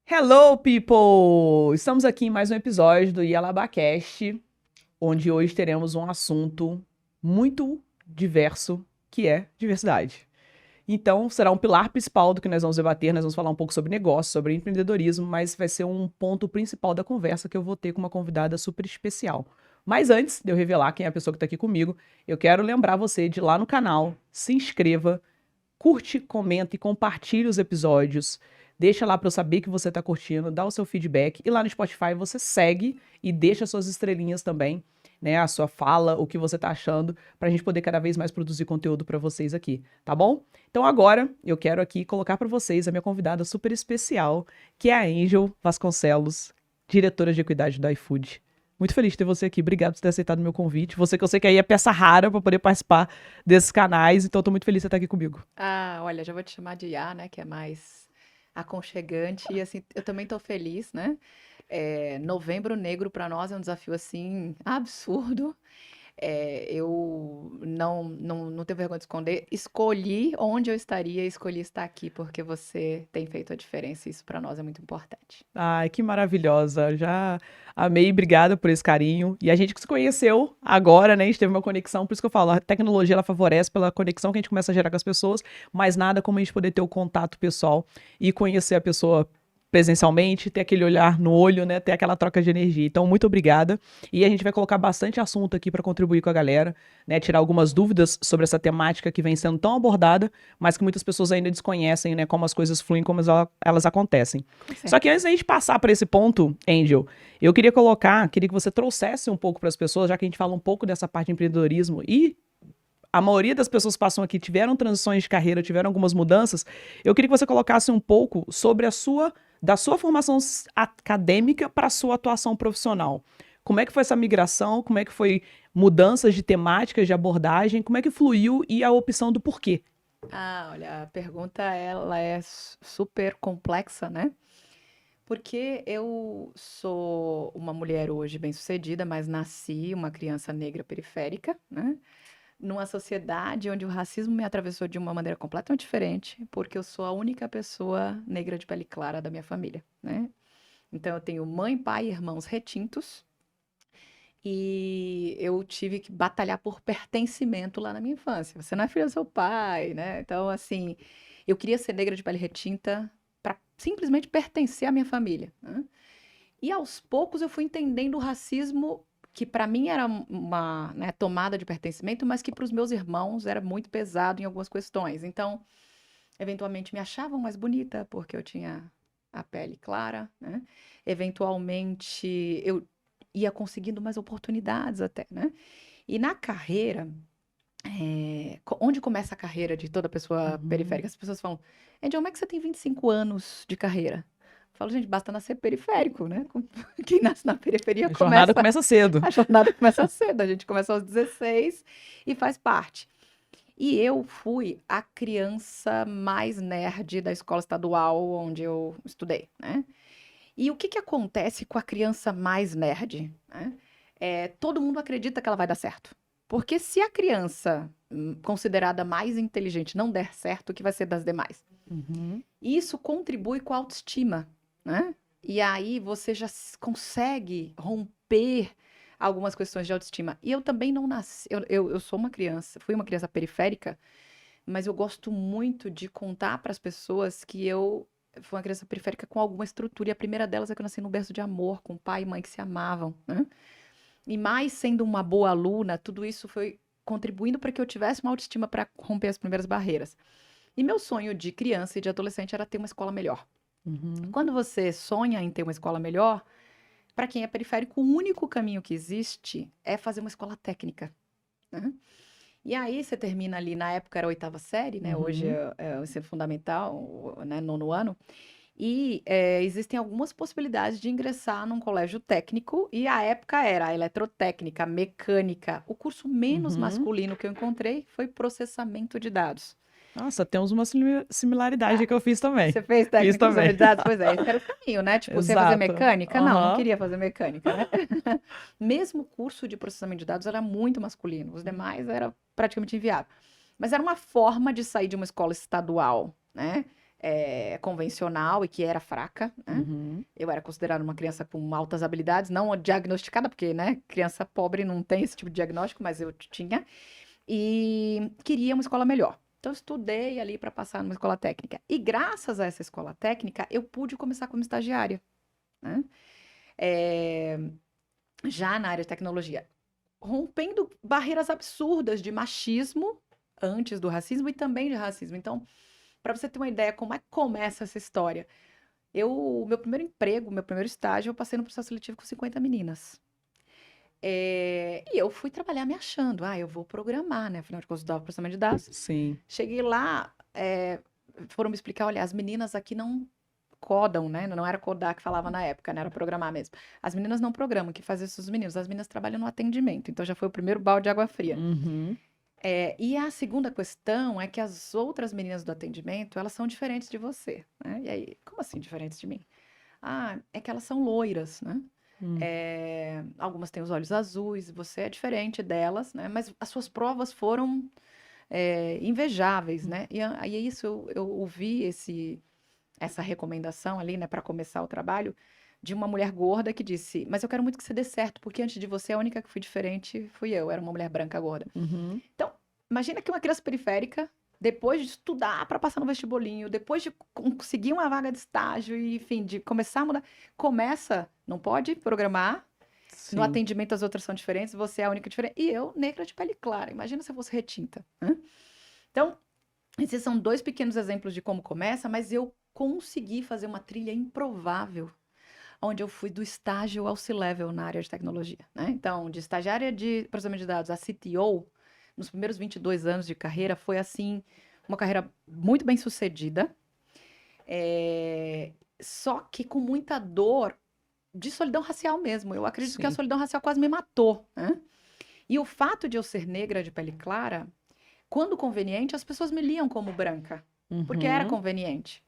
Hello, people! Estamos aqui em mais um episódio do Yalabacast, onde hoje teremos um assunto muito diverso, que é diversidade. Então, será um pilar principal do que nós vamos debater. Nós vamos falar um pouco sobre negócio, sobre empreendedorismo, mas vai ser um ponto principal da conversa que eu vou ter com uma convidada super especial. Mas antes de eu revelar quem é a pessoa que está aqui comigo, eu quero lembrar você de ir lá no canal, se inscreva, curte, comenta e compartilhe os episódios. Deixa lá para eu saber que você está curtindo, dá o seu feedback. E lá no Spotify você segue e deixa suas estrelinhas também, né? A sua fala, o que você tá achando, para a gente poder cada vez mais produzir conteúdo para vocês aqui, tá bom? Então agora eu quero aqui colocar para vocês a minha convidada super especial, que é a Angel Vasconcelos, diretora de equidade do iFood. Muito feliz de ter você aqui. Obrigado por ter aceitado o meu convite. Você que eu sei que aí é peça rara para poder participar desses canais, então eu tô muito feliz de você estar aqui comigo. Ah, olha, já vou te chamar de Iá, né, que é mais aconchegante e assim, eu também tô feliz, né? Novembro Negro para nós é um desafio assim absurdo. Eu não tenho vergonha de esconder. Escolhi onde eu estaria, escolhi estar aqui porque você tem feito a diferença. E isso para nós é muito importante. Ai, que maravilhosa. Já amei, obrigada por esse carinho. E a gente que se conheceu agora, né? A gente teve uma conexão, por isso que eu falo, a tecnologia ela favorece pela conexão que a gente começa a gerar com as pessoas, mas nada como a gente poder ter o contato pessoal e conhecer a pessoa presencialmente, ter aquele olhar no olho, né? Ter aquela troca de energia. Então, muito obrigada. E a gente vai colocar bastante assunto aqui para contribuir com a galera, né? Tirar algumas dúvidas sobre essa temática que vem sendo tão abordada, mas que muitas pessoas ainda desconhecem, né? Como as coisas fluem, como elas acontecem. Com Só que antes certeza. da gente passar para esse ponto, Angel, eu queria que você trouxesse um pouco para as pessoas, já que a gente fala um pouco dessa parte de empreendedorismo e a maioria das pessoas que passam aqui tiveram transições de carreira, tiveram algumas mudanças. Eu queria que você colocasse um pouco sobre da sua formação acadêmica para a sua atuação profissional. Como é que foi essa migração? Como é que foi mudanças de temáticas, de abordagem? Como é que fluiu e a opção do porquê? Ah, olha, a pergunta ela é super complexa, né? Porque eu sou uma mulher hoje bem-sucedida, mas nasci uma criança negra periférica, né? Numa sociedade onde o racismo me atravessou de uma maneira completamente diferente, porque eu sou a única pessoa negra de pele clara da minha família, né? Então eu tenho mãe, pai e irmãos retintos, e eu tive que batalhar por pertencimento lá na minha infância. Você não é filha do seu pai, né? Então, assim, eu queria ser negra de pele retinta para simplesmente pertencer à minha família, né? E aos poucos eu fui entendendo o racismo que para mim era uma, né, tomada de pertencimento, mas que para os meus irmãos era muito pesado em algumas questões. Então, eventualmente me achavam mais bonita porque eu tinha a pele clara, né? Eventualmente eu ia conseguindo mais oportunidades até, né? E na carreira, onde começa a carreira de toda pessoa Uhum. periférica? As pessoas falam, Angel, como é que você tem 25 anos de carreira? Eu falo, gente, basta nascer periférico, né? Quem nasce na periferia A jornada começa, começa cedo. a jornada começa cedo, a gente começa aos 16 e faz parte. E eu fui a criança mais nerd da escola estadual onde eu estudei, né? E o que que acontece com a criança mais nerd, né? Todo mundo acredita que ela vai dar certo. Porque se a criança considerada mais inteligente não der certo, o que vai ser das demais? Uhum. Isso contribui com a autoestima, né? E aí você já consegue romper algumas questões de autoestima. E eu também não nasci. Eu sou uma criança, fui uma criança periférica, mas eu gosto muito de contar para as pessoas que eu fui uma criança periférica com alguma estrutura. E a primeira delas é que eu nasci num berço de amor, com pai e mãe que se amavam, né? E mais sendo uma boa aluna, tudo isso foi contribuindo para que eu tivesse uma autoestima para romper as primeiras barreiras. E meu sonho de criança e de adolescente era ter uma escola melhor. Uhum. Quando você sonha em ter uma escola melhor, para quem é periférico, o único caminho que existe é fazer uma escola técnica, né? E aí você termina ali, na época era a oitava série, né? Hoje Uhum. é o ensino fundamental, né? Nono ano. E existem algumas possibilidades de ingressar num colégio técnico, e a época era a eletrotécnica, a mecânica. O curso menos Uhum. masculino que eu encontrei foi processamento de dados. Nossa, temos uma similaridade Ah, aí que eu fiz também. você fez Fiz técnico em processamento também. de dados? Pois é, esse era o caminho, né? Tipo, você ia fazer Exato. mecânica? Não, não Aham. queria fazer mecânica, né? Mesmo o curso de processamento de dados era muito masculino, os demais era praticamente inviável. Mas era uma forma de sair de uma escola estadual, né? convencional e que era fraca, né? Uhum. Eu era considerada uma criança com altas habilidades, não diagnosticada, porque, né, criança pobre não tem esse tipo de diagnóstico, mas eu tinha. E queria uma escola melhor. Então, eu estudei ali para passar numa escola técnica. E graças a essa escola técnica, eu pude começar como estagiária, né? É, já na área de tecnologia, rompendo barreiras absurdas de machismo antes do racismo e também de racismo. Então, para você ter uma ideia como é que começa essa história, o meu primeiro emprego, meu primeiro estágio, eu passei no processo seletivo com 50 meninas. E eu fui trabalhar me achando, eu vou programar, né? Afinal de contas, eu estudava processamento de dados. Sim. Cheguei lá, foram me explicar, olha, as meninas aqui não codam, né? Não era codar que falava na época, né? Era programar mesmo. As meninas não programam, que faz isso os meninos. As meninas trabalham no atendimento. Então já foi o primeiro balde de água fria. Uhum. E a segunda questão é que as outras meninas do atendimento, elas são diferentes de você, né? E aí, como assim diferentes de mim? É que elas são loiras, né? Hum. Algumas têm os olhos azuis, você é diferente delas, né? Mas as suas provas foram invejáveis, né? E aí é isso, eu ouvi essa recomendação ali, né, para começar o trabalho, de uma mulher gorda que disse: Mas eu quero muito que você dê certo, porque antes de você a única que fui diferente fui eu, era uma mulher branca gorda. Uhum. Então, imagina que uma criança periférica, depois de estudar para passar no vestibulinho, depois de conseguir uma vaga de estágio e, enfim, de começar a mudar, não pode programar. No Sim. atendimento as outras são diferentes, você é a única diferente. E eu, negra de pele clara, imagina se eu fosse retinta, né? Então, esses são dois pequenos exemplos de como começa, mas eu consegui fazer uma trilha improvável, onde eu fui do estágio ao C-level na área de tecnologia, né? Então, de estagiária de processamento de dados a CTO, nos primeiros 22 anos de carreira, foi assim, uma carreira muito bem sucedida, só que com muita dor de solidão racial mesmo. Eu acredito que a Sim. solidão racial quase me matou, né? E o fato de eu ser negra de pele clara, quando conveniente, as pessoas me liam como branca, porque era Uhum. conveniente.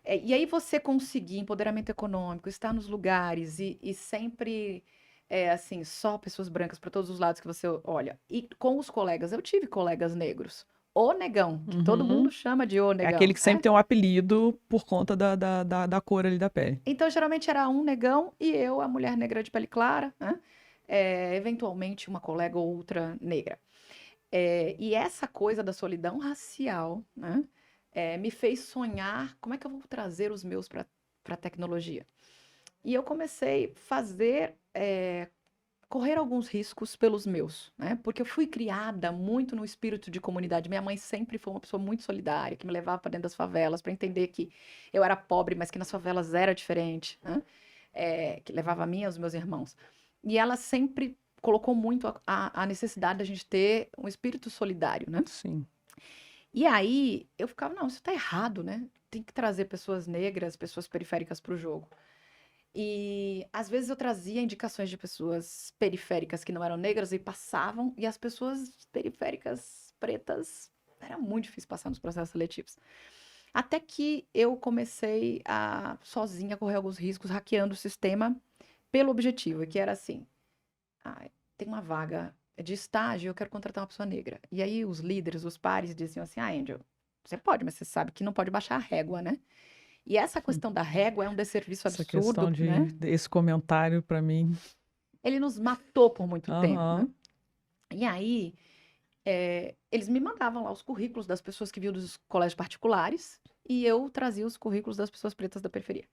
E aí você conseguir empoderamento econômico, estar nos lugares e sempre, assim, só pessoas brancas para todos os lados que você olha. E com os colegas, eu tive colegas negros. O negão, que todo mundo Uhum. chama de o É aquele negão, que sempre né? tem um apelido por conta da cor ali da pele. Então, geralmente era um negão e eu, a mulher negra de pele clara, né? Eventualmente uma colega ou outra negra. E essa coisa da solidão racial, né, me fez sonhar como é que eu vou trazer os meus para a tecnologia. E eu comecei a correr alguns riscos pelos meus, né? Porque eu fui criada muito no espírito de comunidade. Minha mãe sempre foi uma pessoa muito solidária, que me levava para dentro das favelas para entender que eu era pobre, mas que nas favelas era diferente, né? Que levava a mim e aos meus irmãos. E ela sempre colocou muito a necessidade da gente ter um espírito solidário, né? Sim. E aí eu ficava, não, isso tá errado, né? Tem que trazer pessoas negras, pessoas periféricas para o jogo. E às vezes eu trazia indicações de pessoas periféricas que não eram negras e passavam, e as pessoas periféricas pretas era muito difícil passar nos processos seletivos. Até que eu comecei a sozinha correr alguns riscos, hackeando o sistema pelo objetivo, que era assim: tem uma vaga de estágio, eu quero contratar uma pessoa negra. E aí os líderes, os pares diziam assim: Angel, você pode, mas você sabe que não pode baixar a régua, né? E essa Hum. questão da régua é um desserviço Essa questão absurdo, né? esse comentário pra mim. Ele nos matou por muito tempo, né? Aham. E aí, eles me mandavam lá os currículos das pessoas que vinham dos colégios particulares e eu trazia os currículos das pessoas pretas da periferia.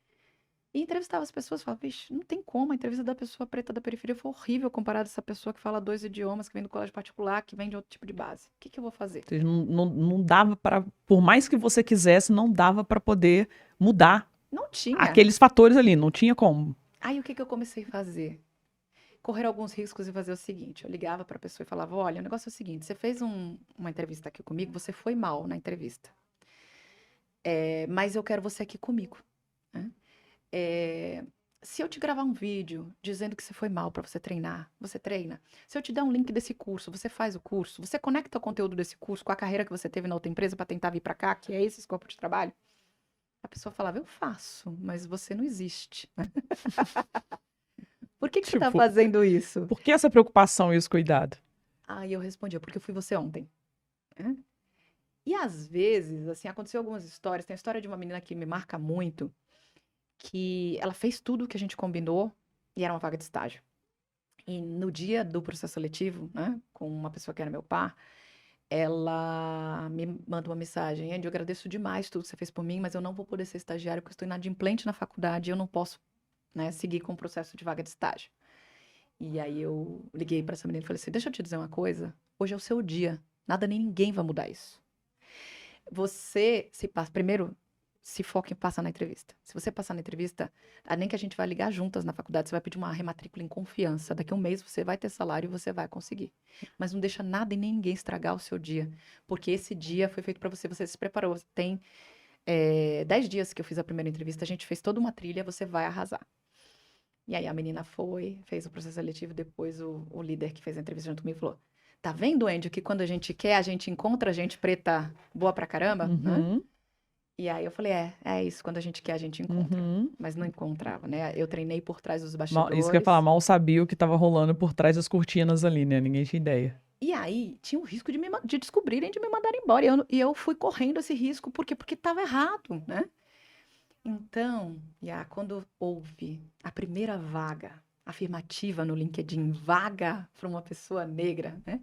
E entrevistava as pessoas e falava, vixe, não tem como, a entrevista da pessoa preta da periferia foi horrível comparada a essa pessoa que fala 2 idiomas, que vem do colégio particular, que vem de outro tipo de base. O que que eu vou fazer? Ou seja, não dava para, por mais que você quisesse, não dava para poder mudar Não tinha. aqueles fatores ali, não tinha como. Aí o que que eu comecei a fazer? Correr alguns riscos e fazer o seguinte: eu ligava para a pessoa e falava, olha, o negócio é o seguinte, você fez uma entrevista aqui comigo, você foi mal na entrevista, mas eu quero você aqui comigo, né? É, se eu te gravar um vídeo dizendo que você foi mal para você treinar, você treina. Se eu te der um link desse curso, você faz o curso. Você conecta o conteúdo desse curso com a carreira que você teve na outra empresa para tentar vir para cá, que é esse escopo de trabalho. A pessoa falava, eu faço, mas você não existe. Por que que você está Tipo, fazendo isso? por que essa preocupação e esse cuidado? Aí eu respondia, porque eu fui você ontem, né? E às vezes, assim, aconteceu algumas histórias. Tem a história de uma menina que me marca muito, que ela fez tudo o que a gente combinou e era uma vaga de estágio. E no dia do processo seletivo, né, com uma pessoa que era meu par, ela me manda uma mensagem: Andy, eu agradeço demais tudo que você fez por mim, mas eu não vou poder ser estagiário porque eu estou inadimplente na faculdade e eu não posso, né, seguir com o processo de vaga de estágio. E aí eu liguei para essa menina e falei assim: deixa eu te dizer uma coisa, hoje é o seu dia, nada nem ninguém vai mudar isso. Você se passa, primeiro, se foca em passar na entrevista. Se você passar na entrevista, nem que a gente vai ligar juntas na faculdade, você vai pedir uma rematrícula em confiança. Daqui a um mês você vai ter salário e você vai conseguir. Mas não deixa nada e nem ninguém estragar o seu dia, porque esse dia foi feito para você, você se preparou. Tem 10 dias que eu fiz a primeira entrevista, a gente fez toda uma trilha, você vai arrasar. E aí a menina foi, fez o processo seletivo, depois o líder que fez a entrevista junto comigo falou: tá vendo, Andy, que quando a gente quer, a gente encontra gente preta boa pra caramba, né? Uhum, E aí eu falei: é isso, quando a gente quer, a gente encontra. uhum. Mas não encontrava, né? Eu treinei por trás dos Isso que eu ia falar, bastidores. mal sabia o que tava rolando por trás das cortinas ali, né? Ninguém tinha ideia. E aí tinha o risco de descobrirem, de me mandar embora. E eu fui correndo esse risco, por quê? Porque estava errado, né? Então, quando houve a primeira vaga afirmativa no LinkedIn, vaga para uma pessoa negra, né?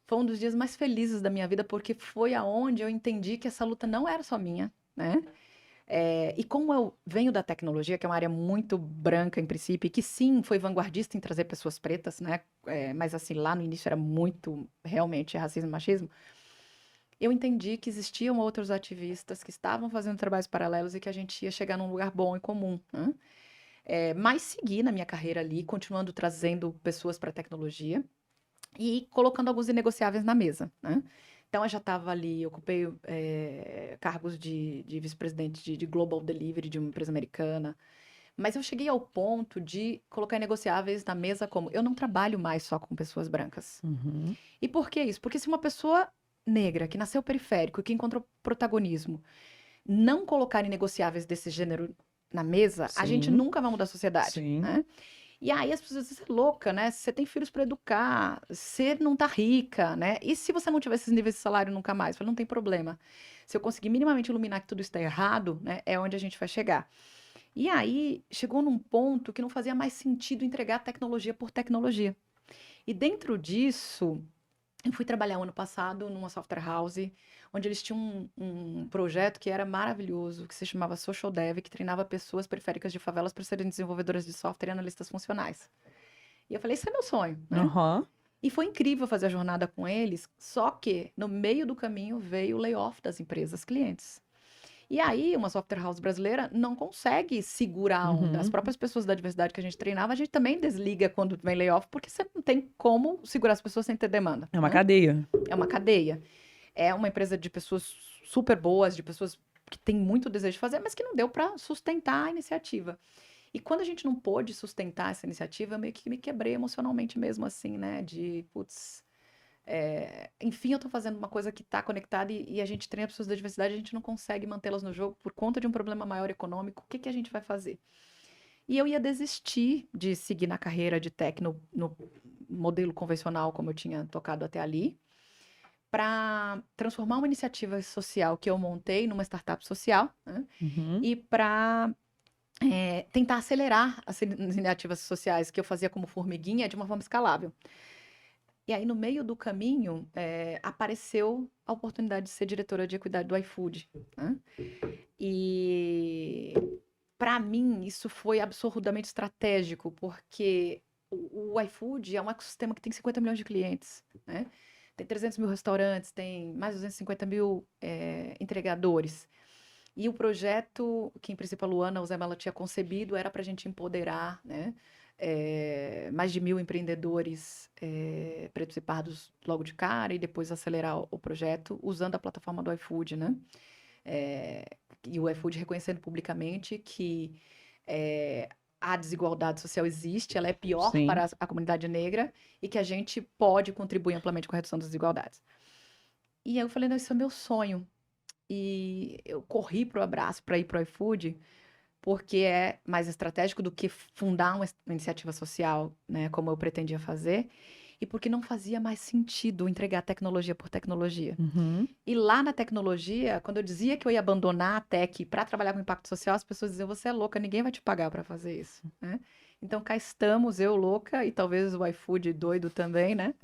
Foi um dos dias mais felizes da minha vida, porque foi aonde eu entendi que essa luta não era só minha, né? E como eu venho da tecnologia, que é uma área muito branca em princípio, e que sim, foi vanguardista em trazer pessoas pretas, né? Mas assim, lá no início era muito realmente racismo e machismo. Eu entendi que existiam outros ativistas que estavam fazendo trabalhos paralelos e que a gente ia chegar num lugar bom e comum, né? Mas segui na minha carreira ali, continuando trazendo pessoas para a tecnologia e colocando alguns inegociáveis na mesa, né? Então, eu já estava ali, ocupei cargos de vice-presidente de Global Delivery de uma empresa americana, mas eu cheguei ao ponto de colocar inegociáveis na mesa como: eu não trabalho mais só com pessoas brancas. Uhum. E por que isso? Porque se uma pessoa negra, que nasceu periférico, que encontrou protagonismo, não colocar inegociáveis desse gênero na mesa, a gente Sim, nunca vai mudar a sociedade, sim. né? E aí as pessoas dizem: você é louca, né? Você tem filhos para educar, você não tá rica, né? E se você não tiver esses níveis de salário nunca mais? Eu falei: não tem problema. Se eu conseguir minimamente iluminar que tudo está errado, né, é onde a gente vai chegar. E aí chegou num ponto que não fazia mais sentido entregar tecnologia por tecnologia. E dentro disso, eu fui trabalhar o ano passado numa software house, onde eles tinham um projeto que era maravilhoso, que se chamava Social Dev, que treinava pessoas periféricas de favelas para serem desenvolvedoras de software e analistas funcionais. E eu falei: esse é meu sonho, né? Aham. E foi incrível fazer a jornada com eles, só que no meio do caminho veio o layoff das empresas clientes. E aí, uma software house brasileira não consegue segurar a onda. As Uhum. próprias pessoas da diversidade que a gente treinava, a gente também desliga quando vem layoff, porque você não tem como segurar as pessoas sem ter demanda, É uma né? cadeia. É uma cadeia. É uma empresa de pessoas super boas, de pessoas que têm muito desejo de fazer, mas que não deu para sustentar a iniciativa. E quando a gente não pôde sustentar essa iniciativa, eu meio que me quebrei emocionalmente mesmo, assim, né? De, putz, enfim, eu tô fazendo uma coisa que tá conectada e a gente treina pessoas da diversidade, a gente não consegue mantê-las no jogo por conta de um problema maior econômico. O que que a gente vai fazer? E eu ia desistir de seguir na carreira de tech no modelo convencional, como eu tinha tocado até ali, para transformar uma iniciativa social que eu montei numa startup social, né? Uhum. E para tentar acelerar as iniciativas sociais que eu fazia como formiguinha de uma forma escalável. E aí, no meio do caminho, apareceu a oportunidade de ser diretora de equidade do iFood, né? E para mim isso foi absurdamente estratégico, porque o iFood é um ecossistema que tem 50 milhões de clientes, né? Tem 300 mil restaurantes, tem mais de 250 mil entregadores. E o projeto, que em princípio a Luana Uzema ela tinha concebido, era para a gente empoderar, né, mais de 1.000 empreendedores pretos e pardos logo de cara e depois acelerar o projeto usando a plataforma do iFood, né? E o iFood reconhecendo publicamente que a desigualdade social existe, ela é pior Sim. para a comunidade negra e que a gente pode contribuir amplamente com a redução das desigualdades. E aí eu falei: não, isso é meu sonho. E eu corri pro abraço para ir pro iFood, porque é mais estratégico do que fundar uma iniciativa social, né, como eu pretendia fazer. e porque não fazia mais sentido entregar tecnologia por tecnologia. Uhum. E lá na tecnologia, quando eu dizia que eu ia abandonar a tech para trabalhar com impacto social, as pessoas diziam, você é louca, ninguém vai te pagar para fazer isso, né? Então cá estamos, eu louca e talvez o iFood doido também, né?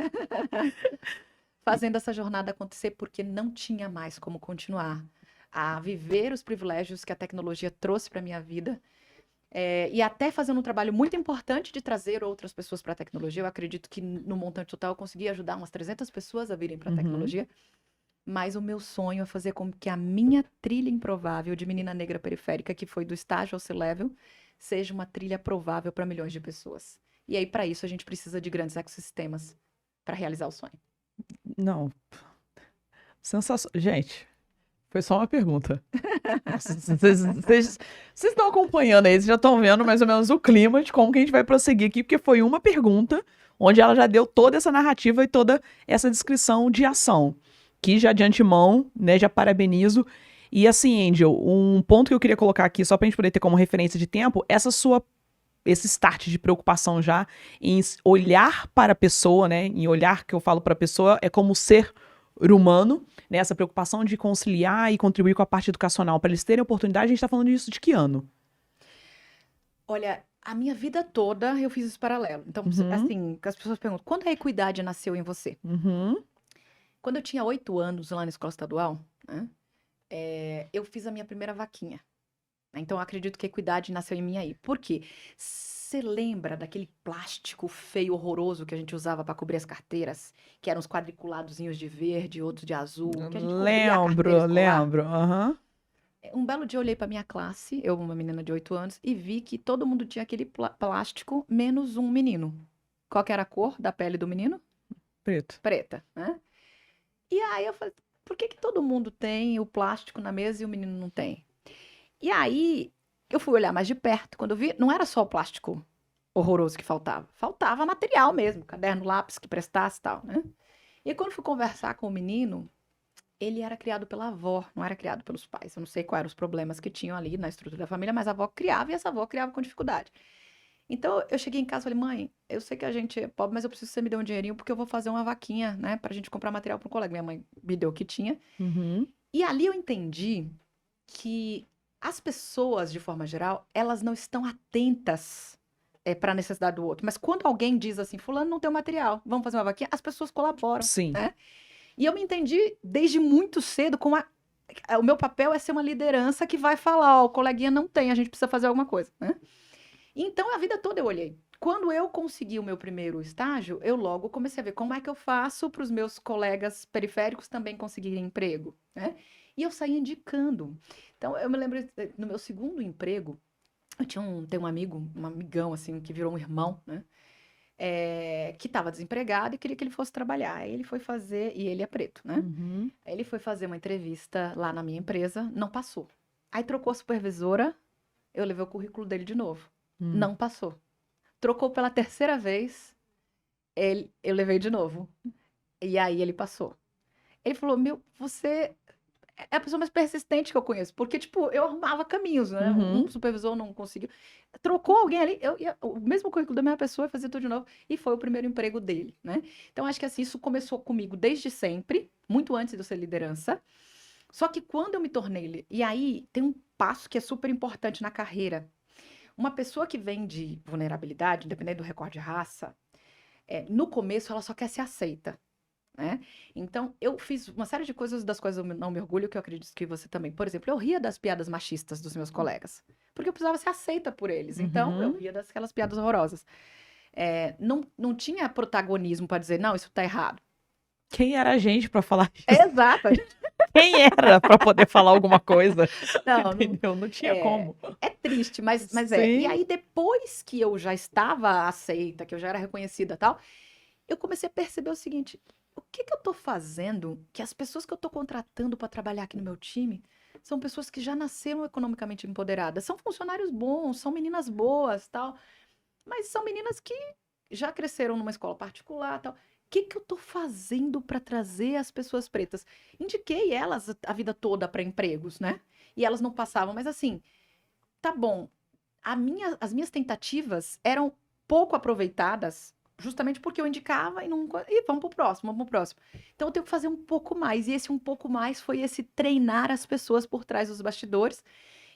Fazendo essa jornada acontecer porque não tinha mais como continuar a viver os privilégios que a tecnologia trouxe para minha vida. E até fazendo um trabalho muito importante de trazer outras pessoas para a tecnologia. Eu acredito que no montante total eu consegui ajudar umas 300 pessoas a virem para a Uhum. tecnologia. Mas o meu sonho é fazer com que a minha trilha improvável de menina negra periférica, que foi do estágio ao C-Level, seja uma trilha provável para milhões de pessoas. E aí, para isso, a gente precisa de grandes ecossistemas para realizar o sonho. Não. Sensacional. Gente, foi só uma pergunta. Vocês estão acompanhando aí, vocês já estão vendo mais ou menos o clima de como que a gente vai prosseguir aqui, porque foi uma pergunta onde ela já deu toda essa narrativa e toda essa descrição de ação, que já de antemão, né, já parabenizo. E assim, Angel, um ponto que eu queria colocar aqui, só pra gente poder ter como referência de tempo, esse start de preocupação já em olhar para a pessoa, né, em olhar que eu falo para a pessoa, é como ser humano, né, essa preocupação de conciliar e contribuir com a parte educacional para eles terem oportunidade. A gente está falando disso de que ano? Olha, a minha vida toda eu fiz esse paralelo. Então, Uhum. assim, as pessoas perguntam, quando a equidade nasceu em você? Uhum. Quando eu tinha 8 anos lá na escola estadual, né, eu fiz a minha primeira vaquinha. Então, eu acredito que a equidade nasceu em mim aí. Por quê? Você lembra daquele plástico feio, horroroso que a gente usava para cobrir as carteiras? Que eram uns quadriculadozinhos de verde, outros de azul, que a gente cobria a carteira escolar? Lembro. Aham. Um belo dia eu olhei para minha classe, eu, uma menina de 8 anos, e vi que todo mundo tinha aquele plástico, menos um menino. Qual que era a cor da pele do menino? Preto. Preta, né? E aí eu falei, por que que todo mundo tem o plástico na mesa e o menino não tem? E aí eu fui olhar mais de perto, quando eu vi, não era só o plástico horroroso que faltava, faltava material mesmo, caderno, lápis que prestasse e tal, né? E aí, quando fui conversar com o menino, ele era criado pela avó, não era criado pelos pais. Eu não sei quais eram os problemas que tinham ali na estrutura da família, mas a avó criava e essa avó criava com dificuldade. Então eu cheguei em casa e falei, mãe, eu sei que a gente é pobre, mas eu preciso que você me dê um dinheirinho porque eu vou fazer uma vaquinha, né, pra gente comprar material para um colega. Minha mãe me deu o que tinha. Uhum. E ali eu entendi que as pessoas, de forma geral, elas não estão atentas para a necessidade do outro. Mas quando alguém diz assim, fulano não tem o material, vamos fazer uma vaquinha, as pessoas colaboram, Sim. né? E eu me entendi desde muito cedo com o meu papel é ser uma liderança que vai falar, ó, o coleguinha não tem, a gente precisa fazer alguma coisa, né? Então, a vida toda eu olhei. Quando eu consegui o meu primeiro estágio, eu logo comecei a ver como é que eu faço para os meus colegas periféricos também conseguirem emprego, né? E eu saí indicando. Então, eu me lembro, no meu segundo emprego, eu tenho um amigo, um amigão, assim, que virou um irmão, né? Que estava desempregado e queria que ele fosse trabalhar. Aí ele foi fazer, e ele é preto, né? Uhum. Aí ele foi fazer uma entrevista lá na minha empresa, não passou. Aí trocou a supervisora, eu levei o currículo dele de novo. Não passou. Trocou pela terceira vez, eu levei de novo. E aí ele passou. Ele falou, você é a pessoa mais persistente que eu conheço. Porque, tipo, eu arrumava caminhos, né? Uhum. Um supervisor não conseguiu. Trocou alguém ali, eu ia, o mesmo currículo da mesma pessoa, fazia tudo de novo. E foi o primeiro emprego dele, né? Então, acho que assim, isso começou comigo desde sempre, muito antes de eu ser liderança. Só que quando eu me tornei... E aí, tem um passo que é super importante na carreira. Uma pessoa que vem de vulnerabilidade, independente do recorte de raça, no começo ela só quer ser aceita, né? Então, eu fiz uma série de coisas das quais eu não me orgulho, que eu acredito que você também. Por exemplo, eu ria das piadas machistas dos meus colegas, porque eu precisava ser aceita por eles. Então, eu ria daquelas piadas horrorosas. Não tinha protagonismo para dizer, não, isso tá errado. Quem era a gente para falar isso? Exato. Quem era para poder falar alguma coisa? Não, Entendeu? Não tinha como. É triste, mas é. Sim. E aí, depois que eu já estava aceita, que eu já era reconhecida e tal, eu comecei a perceber o seguinte: o que eu tô fazendo que as pessoas que eu tô contratando para trabalhar aqui no meu time são pessoas que já nasceram economicamente empoderadas, são funcionários bons, são meninas boas, tal, mas são meninas que já cresceram numa escola particular, tal. O que eu tô fazendo para trazer as pessoas pretas? Indiquei elas a vida toda para empregos, né? E elas não passavam, mas assim, tá bom. As minhas tentativas eram pouco aproveitadas justamente porque eu indicava e não. E vamos pro próximo, vamos pro próximo. Então eu tenho que fazer um pouco mais. E esse um pouco mais foi esse treinar as pessoas por trás dos bastidores.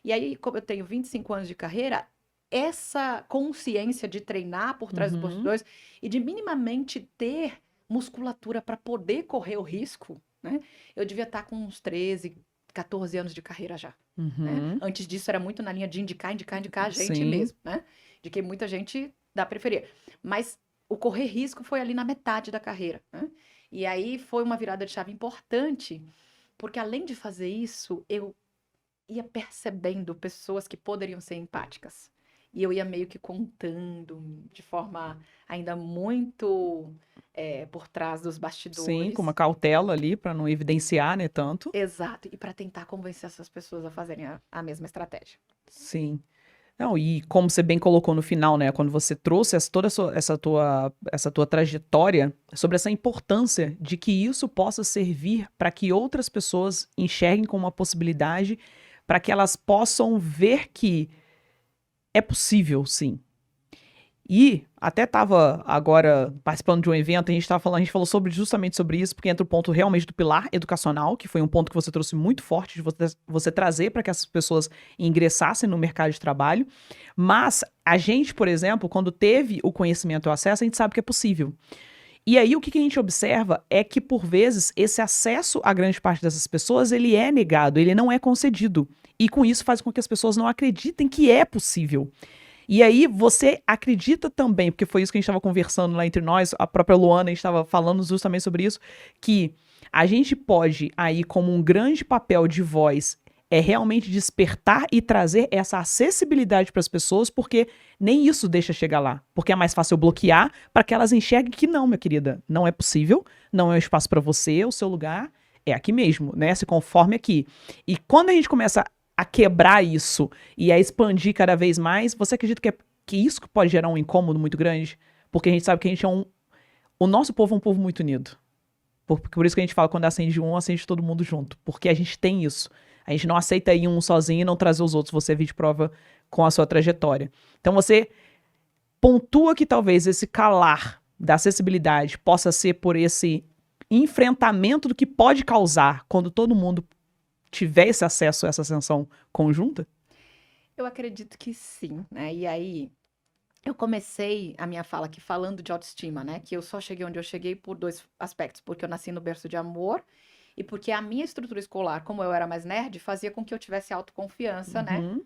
E aí, como eu tenho 25 anos de carreira, essa consciência de treinar por trás dos Uhum. bastidores e de minimamente ter musculatura para poder correr o risco, né? Eu devia estar com uns 13, 14 anos de carreira já, né? Uhum. Antes disso era muito na linha de indicar a gente Sim. mesmo, né? De que muita gente dá preferir. Mas o correr risco foi ali na metade da carreira, né? E aí foi uma virada de chave importante, porque além de fazer isso, eu ia percebendo pessoas que poderiam ser empáticas. E eu ia meio que contando de forma ainda muito por trás dos Sim, com uma bastidores. cautela ali para não evidenciar, né, tanto. Exato. E para tentar convencer essas pessoas a fazerem a mesma estratégia. Sim. Não, e como você bem colocou no final, né, quando você trouxe toda essa tua trajetória sobre essa importância de que isso possa servir para que outras pessoas enxerguem como uma possibilidade, para que elas possam ver que é possível, sim. E até estava agora participando de um evento, a gente falou justamente sobre isso, porque entra o ponto realmente do pilar educacional, que foi um ponto que você trouxe muito forte de você trazer para que essas pessoas ingressassem no mercado de trabalho. Mas a gente, por exemplo, quando teve o conhecimento e o acesso, a gente sabe que é possível. E aí o que a gente observa é que, por vezes, esse acesso a grande parte dessas pessoas, ele é negado, ele não é concedido. E com isso faz com que as pessoas não acreditem que é possível. E aí você acredita também, porque foi isso que a gente estava conversando lá entre nós, a própria Luana, a gente estava falando justamente sobre isso, que a gente pode aí, como um grande papel de voz, é realmente despertar e trazer essa acessibilidade para as pessoas, porque nem isso deixa chegar lá. Porque é mais fácil eu bloquear para que elas enxerguem que não, minha querida, não é possível, não é um espaço para você, o seu lugar é aqui mesmo, né? Se conforme aqui. E quando a gente começa a quebrar isso e a expandir cada vez mais, você acredita que isso que pode gerar um incômodo muito grande? Porque a gente sabe que a gente é um. O nosso povo é um povo muito unido. Por isso que a gente fala quando acende um, acende todo mundo junto. Porque a gente tem isso. A gente não aceita ir um sozinho e não trazer os outros. Você é de prova com a sua trajetória. Então você pontua que talvez esse calar da acessibilidade possa ser por esse enfrentamento do que pode causar quando todo mundo tiver esse acesso a essa ascensão conjunta? Eu acredito que sim, né? E aí, eu comecei a minha fala aqui falando de autoestima, né? Que eu só cheguei onde eu cheguei por dois aspectos. Porque eu nasci no berço de amor e porque a minha estrutura escolar, como eu era mais nerd, fazia com que eu tivesse autoconfiança, né? Uhum,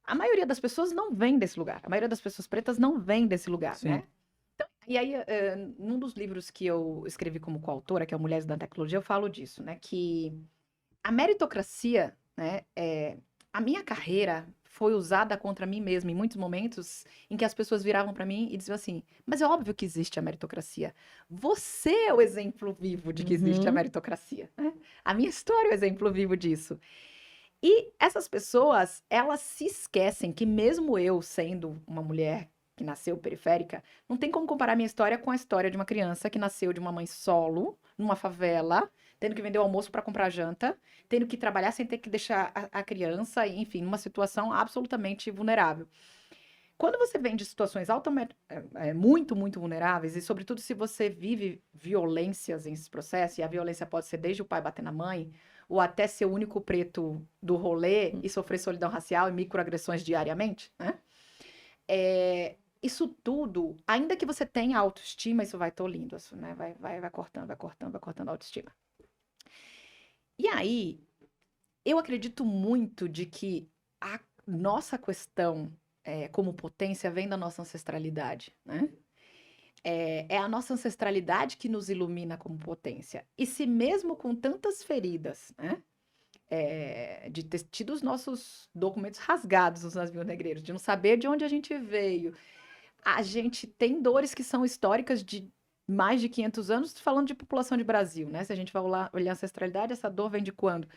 A maioria das pessoas não vem desse lugar. A maioria das pessoas pretas não vem desse lugar, sim. né? E aí, num dos livros que eu escrevi como coautora, que é o Mulheres da Tecnologia, eu falo disso, né? Que a meritocracia, né? A minha carreira foi usada contra mim mesma em muitos momentos em que as pessoas viravam para mim e diziam assim: mas é óbvio que existe a meritocracia. Você é o exemplo vivo de que existe a Uhum, meritocracia, né? A minha história é o exemplo vivo disso. E essas pessoas, elas se esquecem que mesmo eu sendo uma mulher que nasceu periférica, não tem como comparar minha história com a história de uma criança que nasceu de uma mãe solo, numa favela, tendo que vender o almoço para comprar janta, tendo que trabalhar sem ter que deixar a criança, enfim, numa situação absolutamente vulnerável. Quando você vem de situações altamente, muito, muito vulneráveis, e sobretudo se você vive violências nesse processo, e a violência pode ser desde o pai bater na mãe, ou até ser o único preto do rolê e sofrer solidão racial e microagressões diariamente, né? Isso tudo, ainda que você tenha autoestima, isso vai tolindo, isso, né? Vai cortando, vai cortando, vai cortando a autoestima. E aí, eu acredito muito de que a nossa questão como potência vem da nossa ancestralidade, né? É a nossa ancestralidade que nos ilumina como potência. E se mesmo com tantas feridas, né? De ter tido os nossos documentos rasgados nos navios negreiros, de não saber de onde a gente veio, a gente tem dores que são históricas de mais de 500 anos, falando de população de Brasil, né? Se a gente vai olhar a ancestralidade, essa dor vem de quando?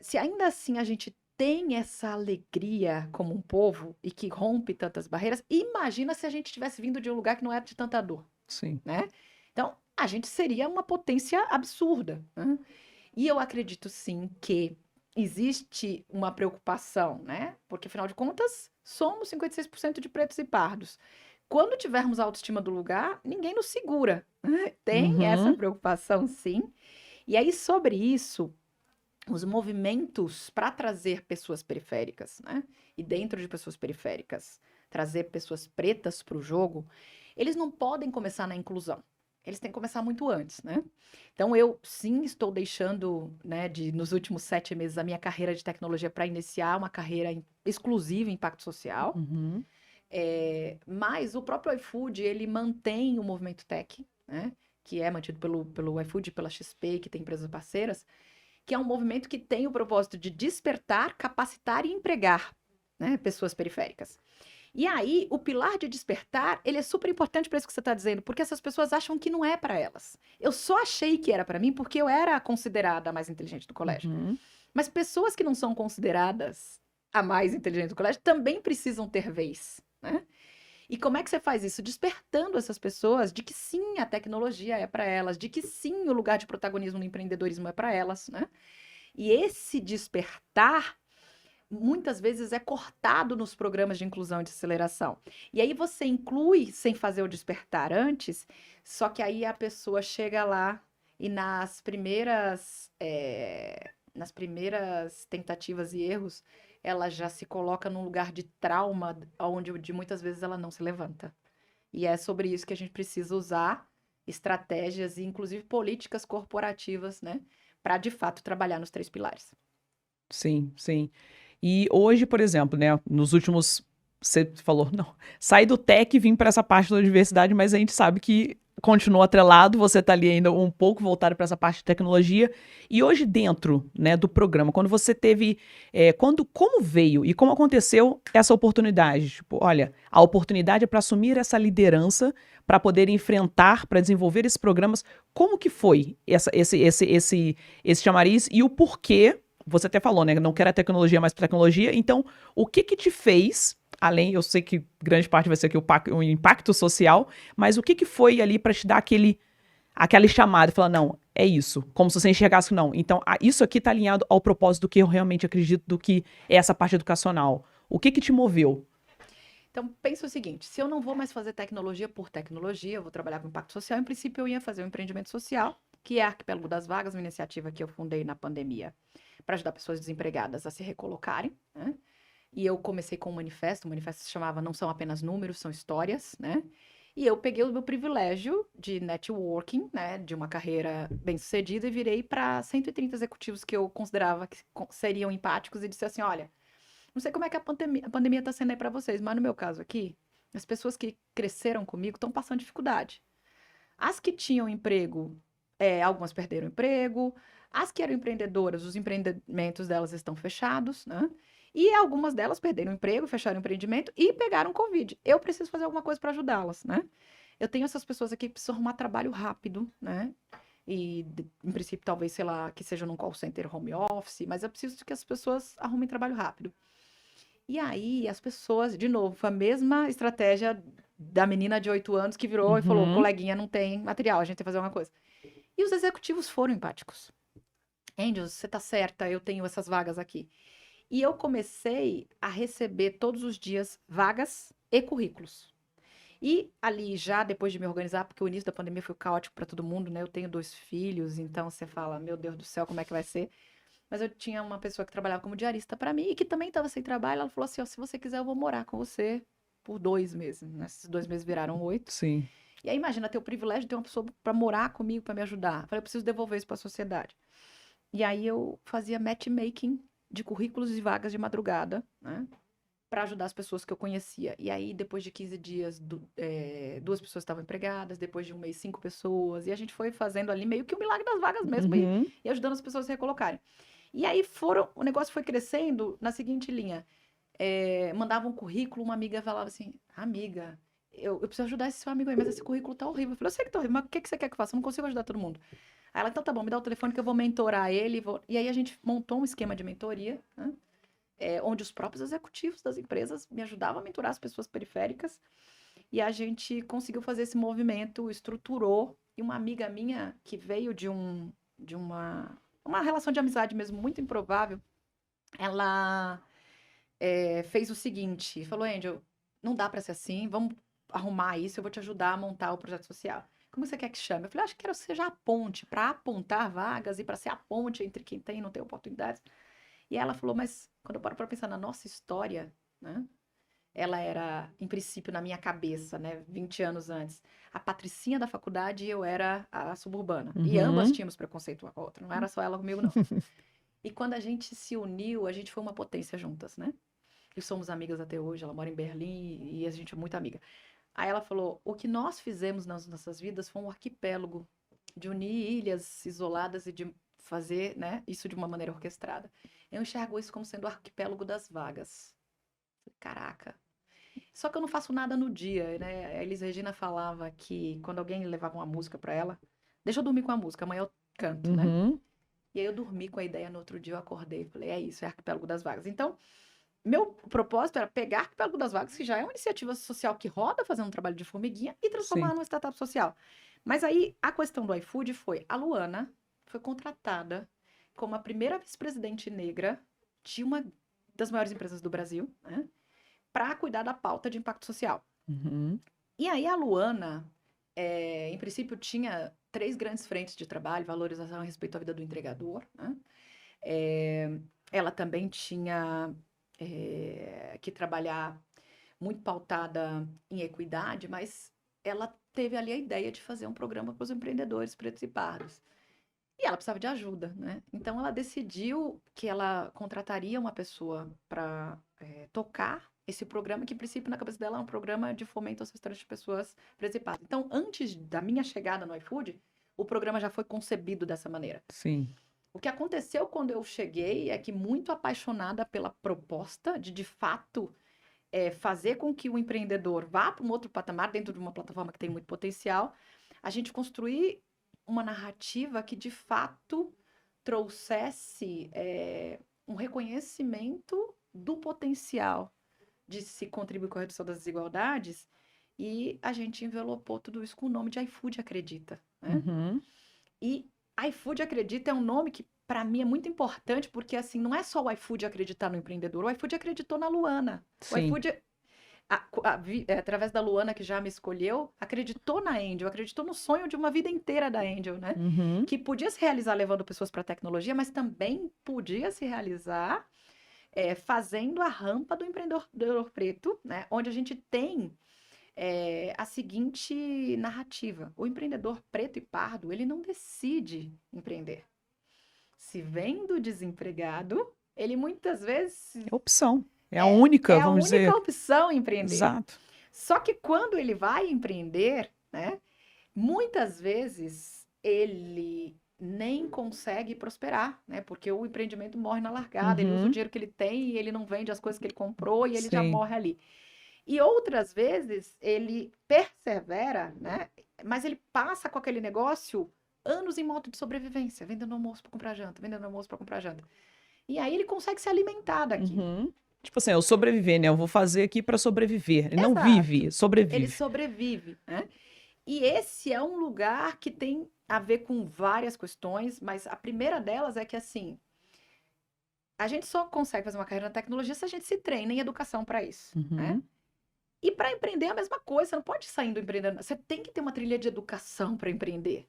Se ainda assim a gente tem essa alegria como um povo e que rompe tantas barreiras, imagina se a gente tivesse vindo de um lugar que não era de tanta dor, sim. né? Então, a gente seria uma potência absurda, né? E eu acredito sim que existe uma preocupação, né? Porque afinal de contas, somos 56% de pretos e pardos. quando tivermos a autoestima do lugar, ninguém nos segura. Tem essa preocupação, sim. E aí, sobre isso, os movimentos para trazer pessoas periféricas, né? E dentro de pessoas periféricas, trazer pessoas pretas para o jogo, eles não podem começar na inclusão. Eles têm que começar muito antes, né? Então, eu sim estou deixando, né, nos últimos 7 meses, a minha carreira de tecnologia para iniciar uma carreira exclusiva em impacto social. Mas o próprio iFood, ele mantém o movimento tech, né? Que é mantido pelo iFood, pela XP, que tem empresas parceiras, que é um movimento que tem o propósito de despertar, capacitar e empregar, né, pessoas periféricas. E aí, o pilar de despertar, ele é super importante para isso que você está dizendo, porque essas pessoas acham que não é para elas. Eu só achei que era para mim porque eu era considerada a mais inteligente do colégio. Mas pessoas que não são consideradas a mais inteligente do colégio também precisam ter vez, né? E como é que você faz isso? Despertando essas pessoas de que sim, a tecnologia é para elas, de que sim, o lugar de protagonismo no empreendedorismo é para elas, né? E esse despertar muitas vezes é cortado nos programas de inclusão e de aceleração. E aí você inclui sem fazer o despertar antes, só que aí a pessoa chega lá e nas primeiras tentativas e erros, ela já se coloca num lugar de trauma, onde de muitas vezes ela não se levanta. E é sobre isso que a gente precisa usar estratégias e inclusive políticas corporativas, né, para de fato trabalhar nos 3 pilares. Sim, sim. E hoje, por exemplo, né, nos últimos, você falou, não, sai do tech e vim para essa parte da diversidade, mas a gente sabe que continua atrelado, você está ali ainda um pouco voltado para essa parte de tecnologia. E hoje dentro, né, do programa, quando você teve, como veio e como aconteceu essa oportunidade? Tipo, olha, a oportunidade é para assumir essa liderança, para poder enfrentar, para desenvolver esses programas. Como que foi esse chamariz e o porquê? Você até falou, né? Não quero a tecnologia, mas tecnologia. Então, o que te fez, além, eu sei que grande parte vai ser aqui o impacto social, mas o que foi ali para te dar aquele chamado e falar, não, é isso. Como se você enxergasse, não. Então, isso aqui tá alinhado ao propósito do que eu realmente acredito do que é essa parte educacional. O que te moveu? Então, pensa o seguinte, se eu não vou mais fazer tecnologia por tecnologia, eu vou trabalhar com impacto social, em princípio eu ia fazer um empreendimento social, que é a Arquipélago das Vagas, uma iniciativa que eu fundei na pandemia para ajudar pessoas desempregadas a se recolocarem, né? E eu comecei com um manifesto, o manifesto se chamava Não São Apenas Números, São Histórias, né? E eu peguei o meu privilégio de networking, né, de uma carreira bem-sucedida e virei para 130 executivos que eu considerava que seriam empáticos e disse assim, olha, não sei como é que a pandemia está sendo aí para vocês, mas no meu caso aqui, as pessoas que cresceram comigo estão passando dificuldade. As que tinham emprego, algumas perderam emprego. As que eram empreendedoras, os empreendimentos delas estão fechados, né? E algumas delas perderam emprego, fecharam o empreendimento e pegaram Covid. Eu preciso fazer alguma coisa para ajudá-las, né? Eu tenho essas pessoas aqui que precisam arrumar trabalho rápido, né? E, em princípio, talvez, sei lá, que seja num call center home office, mas eu preciso que as pessoas arrumem trabalho rápido. E aí, as pessoas, de novo, foi a mesma estratégia da menina de 8 anos que virou e falou: coleguinha, não tem material, a gente tem que fazer alguma coisa. E os executivos foram empáticos. Angels, você tá certa, eu tenho essas vagas aqui. E eu comecei a receber todos os dias vagas e currículos. E ali, já depois de me organizar, porque o início da pandemia foi caótico para todo mundo, né? Eu tenho 2 filhos, então você fala, meu Deus do céu, como é que vai ser? Mas eu tinha uma pessoa que trabalhava como diarista para mim e que também estava sem trabalho. Ela falou assim: ó, se você quiser, eu vou morar com você por 2 meses. Esses 2 meses viraram 8. Sim. E aí, imagina ter o privilégio de ter uma pessoa para morar comigo, para me ajudar. Eu falei, eu preciso devolver isso para a sociedade. E aí eu fazia matchmaking de currículos e vagas de madrugada, né? Para ajudar as pessoas que eu conhecia. E aí, depois de 15 dias, 2 pessoas estavam empregadas, depois de um mês, 5 pessoas. E a gente foi fazendo ali meio que o milagre das vagas mesmo e ajudando as pessoas a se recolocarem. E aí o negócio foi crescendo na seguinte linha. Mandava um currículo, uma amiga falava assim, amiga, eu preciso ajudar esse seu amigo aí, mas esse currículo tá horrível. Eu falei, eu sei que tá horrível, mas o que você quer que eu faça? Eu não consigo ajudar todo mundo. Aí ela, então tá bom, me dá o telefone que eu vou mentorar ele. E aí a gente montou um esquema de mentoria, né? Onde os próprios executivos das empresas me ajudavam a mentorar as pessoas periféricas. E a gente conseguiu fazer esse movimento, estruturou. E uma amiga minha que veio de uma relação de amizade mesmo muito improvável, ela fez o seguinte, falou, Angel, não dá para ser assim, vamos arrumar isso, eu vou te ajudar a montar o projeto social. Como você quer que chame? Eu falei, acho que quero que seja a ponte, para apontar vagas e para ser a ponte entre quem tem e não tem oportunidades. E ela falou, mas quando eu paro para pensar na nossa história, né? Ela era, em princípio, na minha cabeça, né? 20 anos antes, a patricinha da faculdade e eu era a suburbana. E ambas Uhum. tínhamos preconceito uma com a outra, não era só ela comigo, não. E quando a gente se uniu, a gente foi uma potência juntas, né? E somos amigas até hoje, ela mora em Berlim e a gente é muito amiga. Aí ela falou, o que nós fizemos nas nossas vidas foi um arquipélago de unir ilhas isoladas e de fazer, né, isso de uma maneira orquestrada. Eu enxergo isso como sendo o arquipélago das vagas. Caraca. Só que eu não faço nada no dia, né? A Elis Regina falava que quando alguém levava uma música pra ela, deixa eu dormir com a música, amanhã eu canto, né? Uhum. E aí eu dormi com a ideia, no outro dia eu acordei e falei, é isso, é arquipélago das vagas. Então, meu propósito era pegar Arquipélago das Vagas, que já é uma iniciativa social que roda fazendo um trabalho de formiguinha, e transformar Sim. numa startup social. Mas aí a questão do iFood foi: a Luana foi contratada como a primeira vice-presidente negra de uma das maiores empresas do Brasil, né, para cuidar da pauta de impacto social. Uhum. E aí a Luana, em princípio, tinha 3 grandes frentes de trabalho: valorização a respeito à vida do entregador, né? Ela também tinha que trabalhar muito pautada em equidade, mas ela teve ali a ideia de fazer um programa para os empreendedores pretos e pardos. E ela precisava de ajuda, né? Então ela decidiu que ela contrataria uma pessoa para tocar esse programa, que, em princípio, na cabeça dela é um programa de fomento aos restaurantes de pessoas pretas e pardas. Então, antes da minha chegada no iFood, o programa já foi concebido dessa maneira. Sim. O que aconteceu quando eu cheguei é que, muito apaixonada pela proposta de fato, fazer com que o empreendedor vá para um outro patamar dentro de uma plataforma que tem muito potencial, a gente construir uma narrativa que, de fato, trouxesse um reconhecimento do potencial de se contribuir com a redução das desigualdades, e a gente envelopou tudo isso com o nome de iFood Acredita, né? Uhum. E iFood Acredita é um nome que, para mim, é muito importante, porque, assim, não é só o iFood acreditar no empreendedor, o iFood acreditou na Luana. O Sim. iFood, através da Luana, que já me escolheu, acreditou na Angel, acreditou no sonho de uma vida inteira da Angel, né? Uhum. Que podia se realizar levando pessoas para a tecnologia, mas também podia se realizar fazendo a rampa do empreendedor preto, né? Onde a gente tem a seguinte narrativa: o empreendedor preto e pardo, ele não decide empreender. Se vendo desempregado, ele muitas vezes É opção. É a única, é a vamos única dizer. opção empreender. Exato. Só que quando ele vai empreender, né, muitas vezes ele nem consegue prosperar, né? Porque o empreendimento morre na largada, ele usa o Uhum. dinheiro que ele tem e ele não vende as coisas que ele comprou e ele já Sim. morre ali. E outras vezes ele persevera, né? Mas ele passa com aquele negócio anos em modo de sobrevivência, vendendo almoço para comprar janta, vendendo almoço para comprar janta. E aí ele consegue se alimentar daquilo. Uhum. Tipo assim, eu sobreviver, né? Eu vou fazer aqui para sobreviver. Ele não Exato. vive, Ele sobrevive. sobrevive, né? E esse é um lugar que tem a ver com várias questões, mas a primeira delas é que, assim, a gente só consegue fazer uma carreira na tecnologia se a gente se treina em educação para isso, né? Uhum. E para empreender é a mesma coisa, você não pode sair do empreendedor, você tem que ter uma trilha de educação para empreender.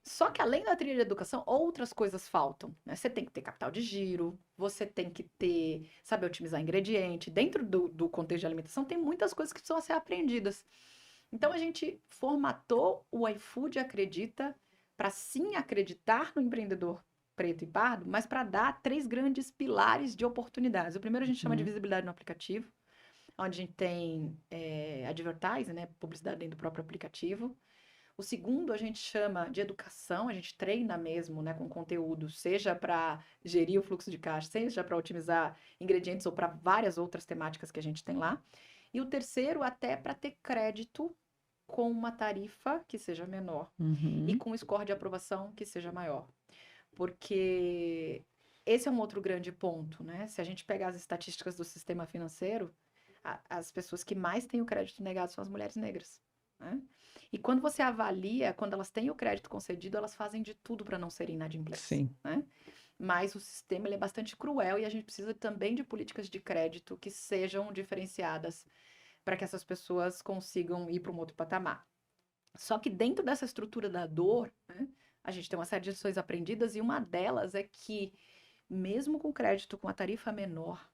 Só que, além da trilha de educação, outras coisas faltam, né? Você tem que ter capital de giro, você tem que ter, saber otimizar ingrediente. Dentro do contexto de alimentação, tem muitas coisas que precisam ser aprendidas. Então, a gente formatou o iFood Acredita para, sim, acreditar no empreendedor preto e pardo, mas para dar 3 grandes pilares de oportunidades. O primeiro a gente chama de Uhum. visibilidade no aplicativo, onde a gente tem advertising, né, publicidade dentro do próprio aplicativo. O segundo a gente chama de educação, a gente treina mesmo, né, com conteúdo, seja para gerir o fluxo de caixa, seja para otimizar ingredientes ou para várias outras temáticas que a gente tem lá. E o terceiro, até para ter crédito com uma tarifa que seja menor e Uhum. com um score de aprovação que seja maior. Porque esse é um outro grande ponto, né? Se a gente pegar as estatísticas do sistema financeiro, as pessoas que mais têm o crédito negado são as mulheres negras, né? E quando você avalia, quando elas têm o crédito concedido, elas fazem de tudo para não serem inadimplentes, Sim. né? Mas o sistema ele é bastante cruel e a gente precisa também de políticas de crédito que sejam diferenciadas para que essas pessoas consigam ir para um outro patamar. Só que dentro dessa estrutura da dor, né, a gente tem uma série de lições aprendidas e uma delas é que, mesmo com crédito com a tarifa menor,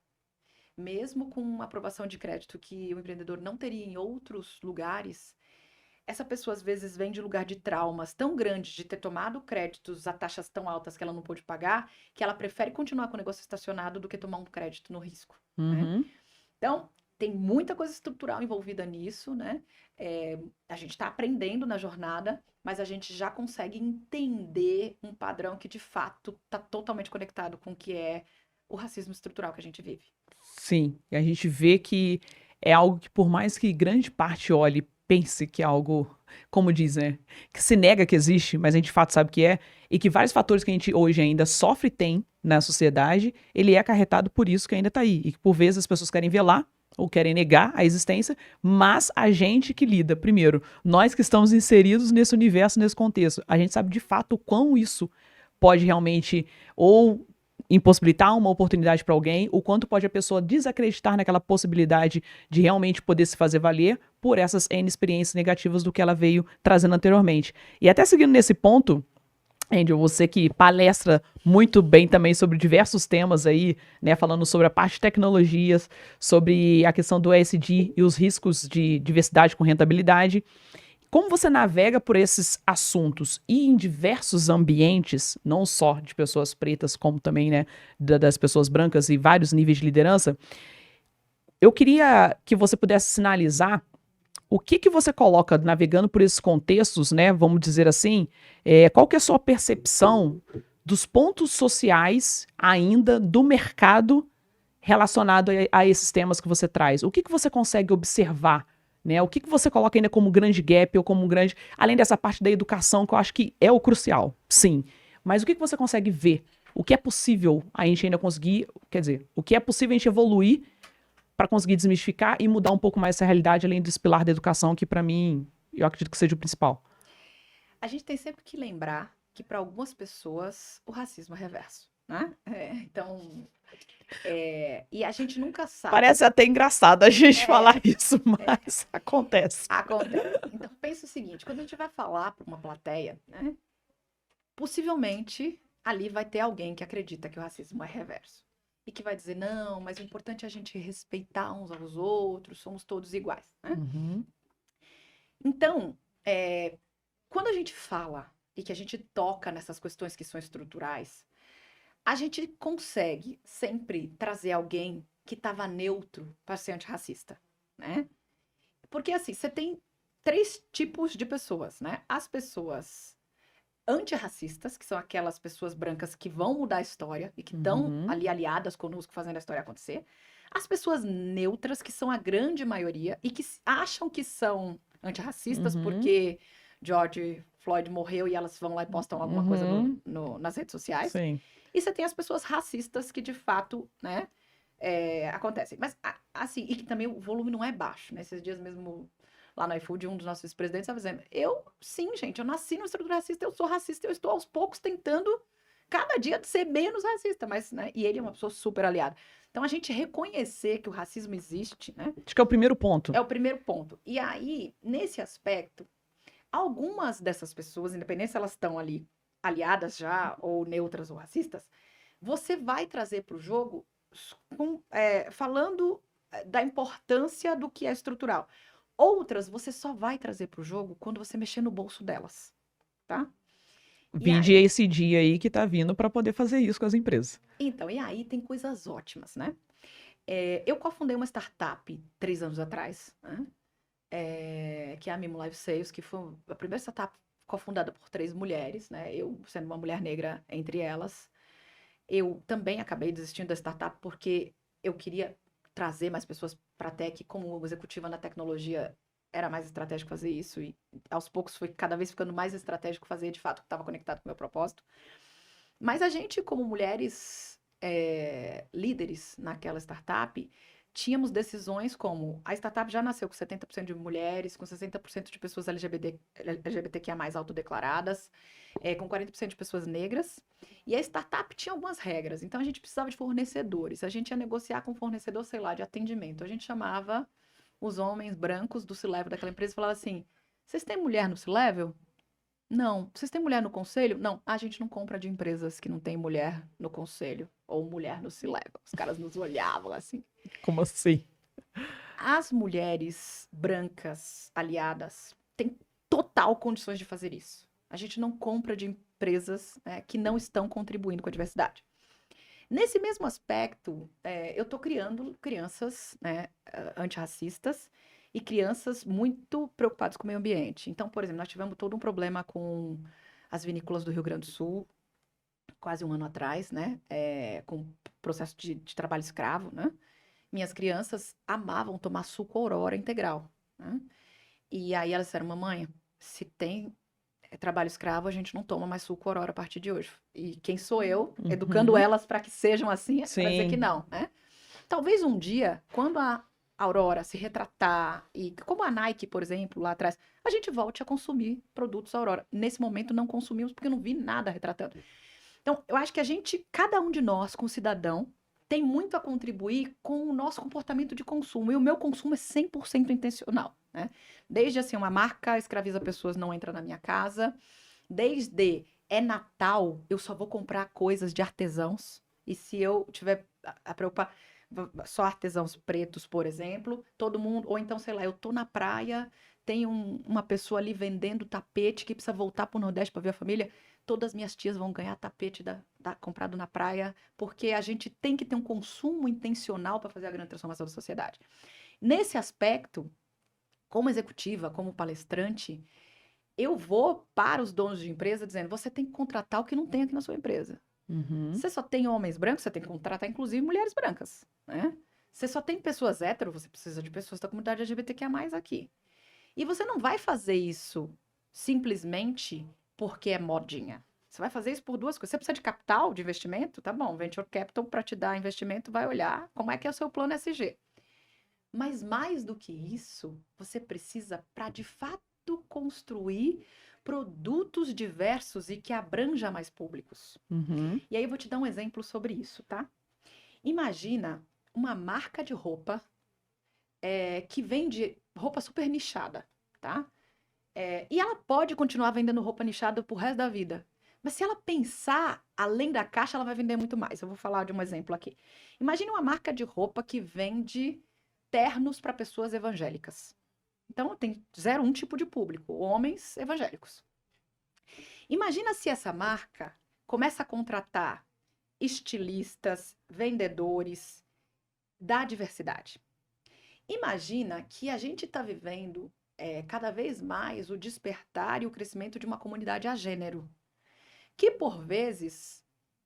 mesmo com uma aprovação de crédito que o empreendedor não teria em outros lugares, essa pessoa às vezes vem de lugar de traumas tão grandes, de ter tomado créditos a taxas tão altas que ela não pôde pagar, que ela prefere continuar com o negócio estacionado do que tomar um crédito no risco, né? Uhum. Então, tem muita coisa estrutural envolvida nisso, né? A gente está aprendendo na jornada, mas a gente já consegue entender um padrão que, de fato, está totalmente conectado com o que é o racismo estrutural que a gente vive. Sim, e a gente vê que é algo que, por mais que grande parte olhe e pense que é algo, como diz, né, que se nega que existe, mas a gente de fato sabe que é, e que vários fatores que a gente hoje ainda sofre e tem na sociedade, ele é acarretado por isso que ainda tá aí, e que por vezes as pessoas querem velar ou querem negar a existência, mas a gente que lida, primeiro, nós que estamos inseridos nesse universo, nesse contexto, a gente sabe de fato o quão isso pode realmente ou impossibilitar uma oportunidade para alguém, o quanto pode a pessoa desacreditar naquela possibilidade de realmente poder se fazer valer por essas N experiências negativas do que ela veio trazendo anteriormente. E até seguindo nesse ponto, Andrew, você que palestra muito bem também sobre diversos temas aí, né, falando sobre a parte de tecnologias, sobre a questão do ESG e os riscos de diversidade com rentabilidade. Como você navega por esses assuntos e em diversos ambientes, não só de pessoas pretas, como também, né, das pessoas brancas e vários níveis de liderança, eu queria que você pudesse sinalizar o que que você coloca navegando por esses contextos, né, vamos dizer assim, qual que é a sua percepção dos pontos sociais ainda do mercado relacionado a esses temas que você traz? O que que você consegue observar, né? O que que você coloca ainda como grande gap ou como grande, além dessa parte da educação que eu acho que é o crucial, sim. Mas o que que você consegue ver? O que é possível a gente ainda conseguir, quer dizer, o que é possível a gente evoluir para conseguir desmistificar e mudar um pouco mais essa realidade, além desse pilar da educação, que para mim, eu acredito que seja o principal. A gente tem sempre que lembrar que, para algumas pessoas, o racismo é reverso, né? Então, e a gente nunca sabe. Parece até engraçado a gente falar isso, É, mas acontece. acontece. Então, pensa o seguinte: quando a gente vai falar para uma plateia, né, possivelmente ali vai ter alguém que acredita que o racismo é reverso. E que vai dizer, não, mas o importante é a gente respeitar uns aos outros, somos todos iguais, né? Uhum. Então, quando a gente fala e que a gente toca nessas questões que são estruturais, a gente consegue sempre trazer alguém que estava neutro para ser antirracista, né? Porque assim, você tem três tipos de pessoas, né? As pessoas antirracistas, que são aquelas pessoas brancas que vão mudar a história e que estão Uhum. ali aliadas conosco fazendo a história acontecer. As pessoas neutras, que são a grande maioria e que acham que são antirracistas Uhum. porque George Floyd morreu e elas vão lá e postam alguma coisa Uhum. nas redes sociais. Sim. E você tem as pessoas racistas que de fato, né, acontecem. Mas, assim, e que também o volume não é baixo, né? Esses dias mesmo lá no iFood, um dos nossos vice-presidentes estava dizendo, sim, gente, eu nasci numa estrutura racista, eu sou racista, eu estou aos poucos tentando cada dia ser menos racista, mas, né, e ele é uma pessoa super aliada. Então, a gente reconhecer que o racismo existe, né, Acho que é o primeiro ponto. é o primeiro ponto. E aí, nesse aspecto, algumas dessas pessoas, independente se elas estão ali aliadas já, ou neutras ou racistas, você vai trazer para o jogo falando da importância do que é estrutural. Outras você só vai trazer para o jogo quando você mexer no bolso delas, tá? E Vinde aí, esse dia aí que tá vindo para poder fazer isso com as empresas. então, e aí tem coisas ótimas, né? Eu cofundei uma startup 3 anos atrás, né? Que é a Mimo Life Sales, que foi a primeira startup cofundada por 3 mulheres, né? Eu sendo uma mulher negra entre elas. Eu também acabei desistindo da startup porque eu queria trazer mais pessoas para a tech. Como executiva na tecnologia, era mais estratégico fazer isso. E aos poucos foi cada vez ficando mais estratégico fazer de fato o que estava conectado com o meu propósito. Mas a gente, como mulheres líderes naquela startup, tínhamos decisões como a startup já nasceu com 70% de mulheres, com 60% de pessoas LGBTQIA+ autodeclaradas, com 40% de pessoas negras. E a startup tinha algumas regras. Então a gente precisava de fornecedores. A gente ia negociar com um fornecedor, sei lá, de atendimento. A gente chamava os homens brancos do C-Level daquela empresa falavam assim, vocês têm mulher no C-Level? Não. Vocês têm mulher no conselho? Não. A gente não compra de empresas que não tem mulher no conselho ou mulher no C-Level. Os caras nos olhavam assim. Como assim? As mulheres brancas aliadas têm total condições de fazer isso. A gente não compra de empresas que não estão contribuindo com a diversidade. Nesse mesmo aspecto, eu estou criando crianças antirracistas e crianças muito preocupadas com o meio ambiente. Então, por exemplo, nós tivemos todo um problema com as vinícolas do Rio Grande do Sul, quase um ano atrás, né? Com o processo de trabalho escravo, né? Minhas crianças amavam tomar suco Aurora integral, né? E aí elas disseram, mamãe, se tem trabalho escravo, a gente não toma mais suco Aurora a partir de hoje. E quem sou eu, educando elas para que sejam assim, para dizer que não, né? Talvez um dia, quando a Aurora se retratar, e como a Nike, por exemplo, lá atrás, a gente volte a consumir produtos Aurora. Nesse momento não consumimos porque eu não vi nada retratando. Então, eu acho que cada um de nós, como cidadão, tem muito a contribuir com o nosso comportamento de consumo. E o meu consumo é 100% intencional, né? Desde, assim, uma marca escraviza pessoas, não entra na minha casa. Desde é Natal, eu só vou comprar coisas de artesãos. E se eu tiver a preocupar, só artesãos pretos, por exemplo, todo mundo... Ou então, sei lá, eu tô na praia, tem uma pessoa ali vendendo tapete que precisa voltar pro Nordeste para ver a família... Todas as minhas tias vão ganhar tapete comprado na praia, porque a gente tem que ter um consumo intencional para fazer a grande transformação da sociedade. Nesse aspecto, como executiva, como palestrante, eu vou para os donos de empresa dizendo, você tem que contratar o que não tem aqui na sua empresa. Você só tem homens brancos, você tem que contratar, inclusive, mulheres brancas, né? Você só tem pessoas héteros, você precisa de pessoas da comunidade LGBTQIA+, aqui. E você não vai fazer isso simplesmente... porque é modinha. Você vai fazer isso por duas coisas. Você precisa de capital, de investimento? Tá bom, Venture Capital, para te dar investimento, vai olhar como é que é o seu plano SG. Mas mais do que isso, você precisa, para de fato construir produtos diversos e que abranja mais públicos. E aí eu vou te dar um exemplo sobre isso, tá? Imagina uma marca de roupa que vende roupa super nichada, tá? E ela pode continuar vendendo roupa nichada pro resto da vida. Mas se ela pensar além da caixa, ela vai vender muito mais. Eu vou falar de um exemplo aqui. Imagine uma marca de roupa que vende ternos para pessoas evangélicas. Então, tem um tipo de público, homens evangélicos. Imagina se essa marca começa a contratar estilistas, vendedores da diversidade. Imagina que a gente está vivendo cada vez mais o despertar e o crescimento de uma comunidade a gênero. Que, por vezes,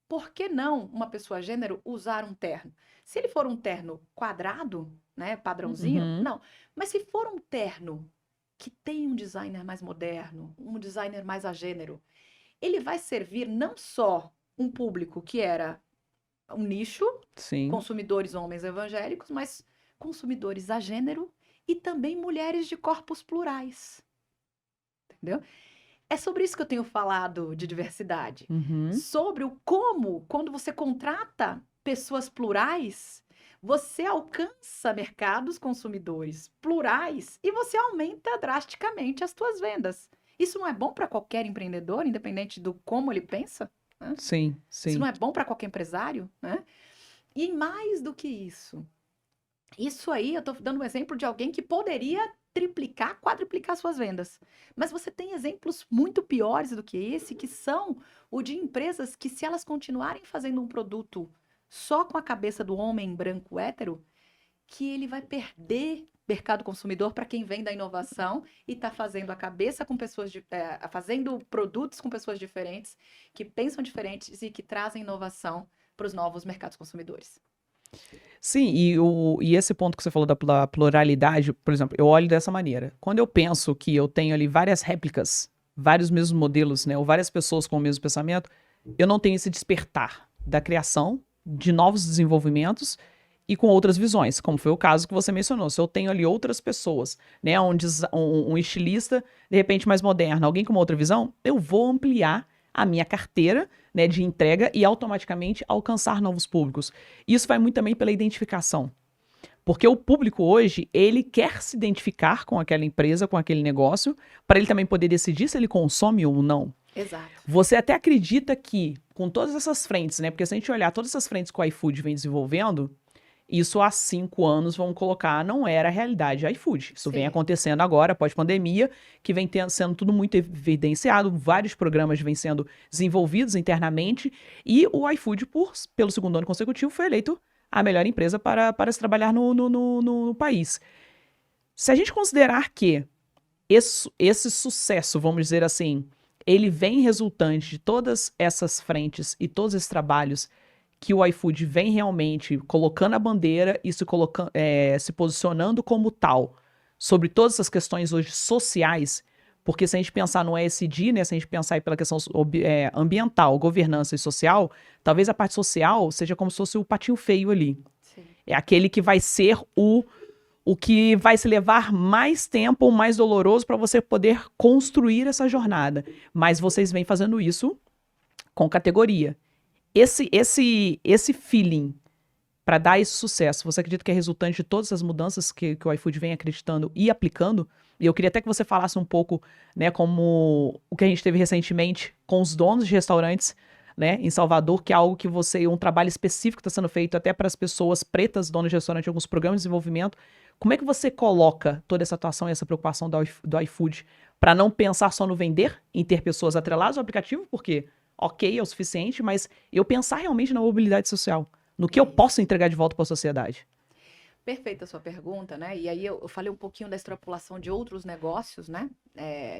por que não uma pessoa a gênero usar um terno? Se ele for um terno quadrado, né, padrãozinho, não. Mas se for um terno que tem um designer mais moderno, um designer mais a gênero, ele vai servir não só um público que era um nicho, Sim. consumidores homens evangélicos, mas consumidores a gênero e também mulheres de corpos plurais. Entendeu? É sobre isso que eu tenho falado de diversidade. Sobre o como, quando você contrata pessoas plurais, você alcança mercados consumidores plurais e você aumenta drasticamente as suas vendas. Isso não é bom para qualquer empreendedor, independente do como ele pensa? Né? Sim, sim. Isso não é bom para qualquer empresário? Né? E mais do que isso aí eu estou dando um exemplo de alguém que poderia triplicar, quadruplicar suas vendas. Mas você tem exemplos muito piores do que esse, que são o de empresas que, se elas continuarem fazendo um produto só com a cabeça do homem branco hétero, que ele vai perder mercado consumidor para quem vem da inovação e está fazendo a cabeça com pessoas, fazendo produtos com pessoas diferentes, que pensam diferentes e que trazem inovação para os novos mercados consumidores. Sim, e esse ponto que você falou da pluralidade, por exemplo, eu olho dessa maneira. Quando eu penso que eu tenho ali várias réplicas, vários mesmos modelos, né, ou várias pessoas com o mesmo pensamento, eu não tenho esse despertar da criação de novos desenvolvimentos e com outras visões, como foi o caso que você mencionou. Se eu tenho ali outras pessoas, né, um estilista, de repente mais moderno, alguém com uma outra visão, eu vou ampliar a minha carteira, né, de entrega e automaticamente alcançar novos públicos. Isso vai muito também pela identificação. Porque o público hoje, ele quer se identificar com aquela empresa, com aquele negócio, para ele também poder decidir se ele consome ou não. Exato. Você até acredita que, com todas essas frentes, né? Porque se a gente olhar todas essas frentes que o iFood vem desenvolvendo, isso há 5 anos, vamos colocar, não era a realidade do iFood. Isso vem Sim. acontecendo agora, pós-pandemia, que vem sendo tudo muito evidenciado, vários programas vêm sendo desenvolvidos internamente, e o iFood, pelo segundo ano consecutivo, foi eleito a melhor empresa para se trabalhar no país. Se a gente considerar que esse sucesso, vamos dizer assim, ele vem resultante de todas essas frentes e todos esses trabalhos que o iFood vem realmente colocando a bandeira e se posicionando como tal sobre todas essas questões hoje sociais, porque se a gente pensar no ESG, né, se a gente pensar aí pela questão ambiental, governança e social, talvez a parte social seja como se fosse o patinho feio ali. Sim. É aquele que vai ser o que vai se levar mais tempo ou mais doloroso para você poder construir essa jornada. Mas vocês vêm fazendo isso com categoria. Esse feeling para dar esse sucesso, você acredita que é resultante de todas as mudanças que o iFood vem acreditando e aplicando? E eu queria até que você falasse um pouco, né, como o que a gente teve recentemente com os donos de restaurantes, né, em Salvador, que é algo que um trabalho específico está sendo feito até para as pessoas pretas, donas de restaurante, alguns programas de desenvolvimento. Como é que você coloca toda essa atuação e essa preocupação do iFood para não pensar só no vender, em ter pessoas atreladas ao aplicativo, porque, ok, é o suficiente, mas eu pensar realmente na mobilidade social, no que eu posso entregar de volta para a sociedade? Perfeita a sua pergunta, né? E aí eu falei um pouquinho da extrapolação de outros negócios, né?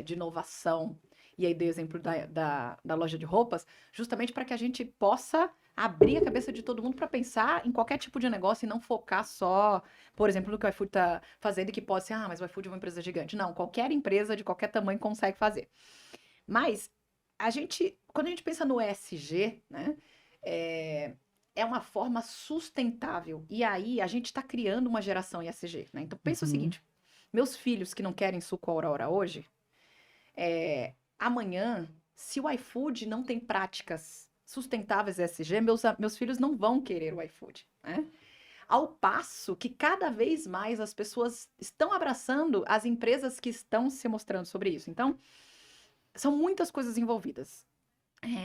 De inovação. E aí dei o exemplo da loja de roupas, justamente para que a gente possa abrir a cabeça de todo mundo para pensar em qualquer tipo de negócio e não focar só, por exemplo, no que o iFood está fazendo e que pode ser, mas o iFood é uma empresa gigante. Não, qualquer empresa de qualquer tamanho consegue fazer. Mas quando a gente pensa no ESG, né? É uma forma sustentável. E aí a gente está criando uma geração ESG, né? Então pensa o seguinte: meus filhos que não querem suco Aurora hoje, amanhã, se o iFood não tem práticas sustentáveis ESG, meus filhos não vão querer o iFood, né? Ao passo que cada vez mais as pessoas estão abraçando as empresas que estão se mostrando sobre isso. Então, são muitas coisas envolvidas.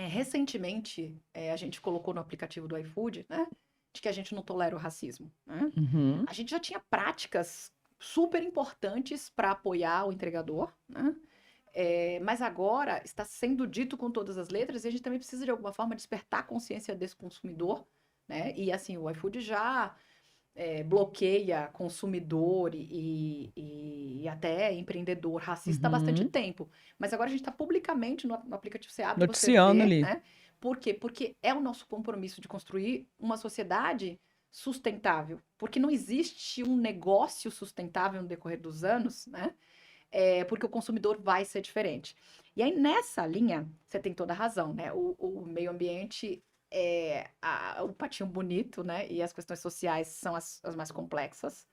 Recentemente, a gente colocou no aplicativo do iFood, né, de que a gente não tolera o racismo, né? Uhum. A gente já tinha práticas super importantes para apoiar o entregador, né? Mas agora está sendo dito com todas as letras e a gente também precisa, de alguma forma, despertar a consciência desse consumidor, né? E assim, o iFood já bloqueia consumidor e até empreendedor racista há bastante Uhum. tempo. Mas agora a gente está publicamente no aplicativo, você abre, você Noticiando vê, ali. né? Por quê? Porque é o nosso compromisso de construir uma sociedade sustentável. Porque não existe um negócio sustentável no decorrer dos anos, né? Porque o consumidor vai ser diferente. E aí, nessa linha, você tem toda a razão, né? O meio ambiente o patinho bonito, né? E as questões sociais são as mais complexas.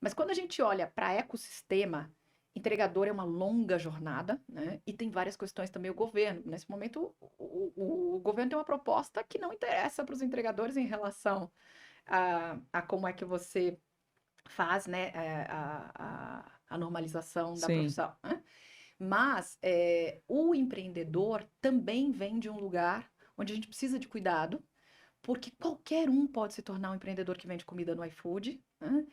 Mas quando a gente olha para ecossistema, entregador é uma longa jornada, né? E tem várias questões também o governo. Nesse momento, o governo tem uma proposta que não interessa para os entregadores em relação a como é que você faz, né? A normalização da Sim. profissão, né? Mas o empreendedor também vem de um lugar onde a gente precisa de cuidado, porque qualquer um pode se tornar um empreendedor que vende comida no iFood, né?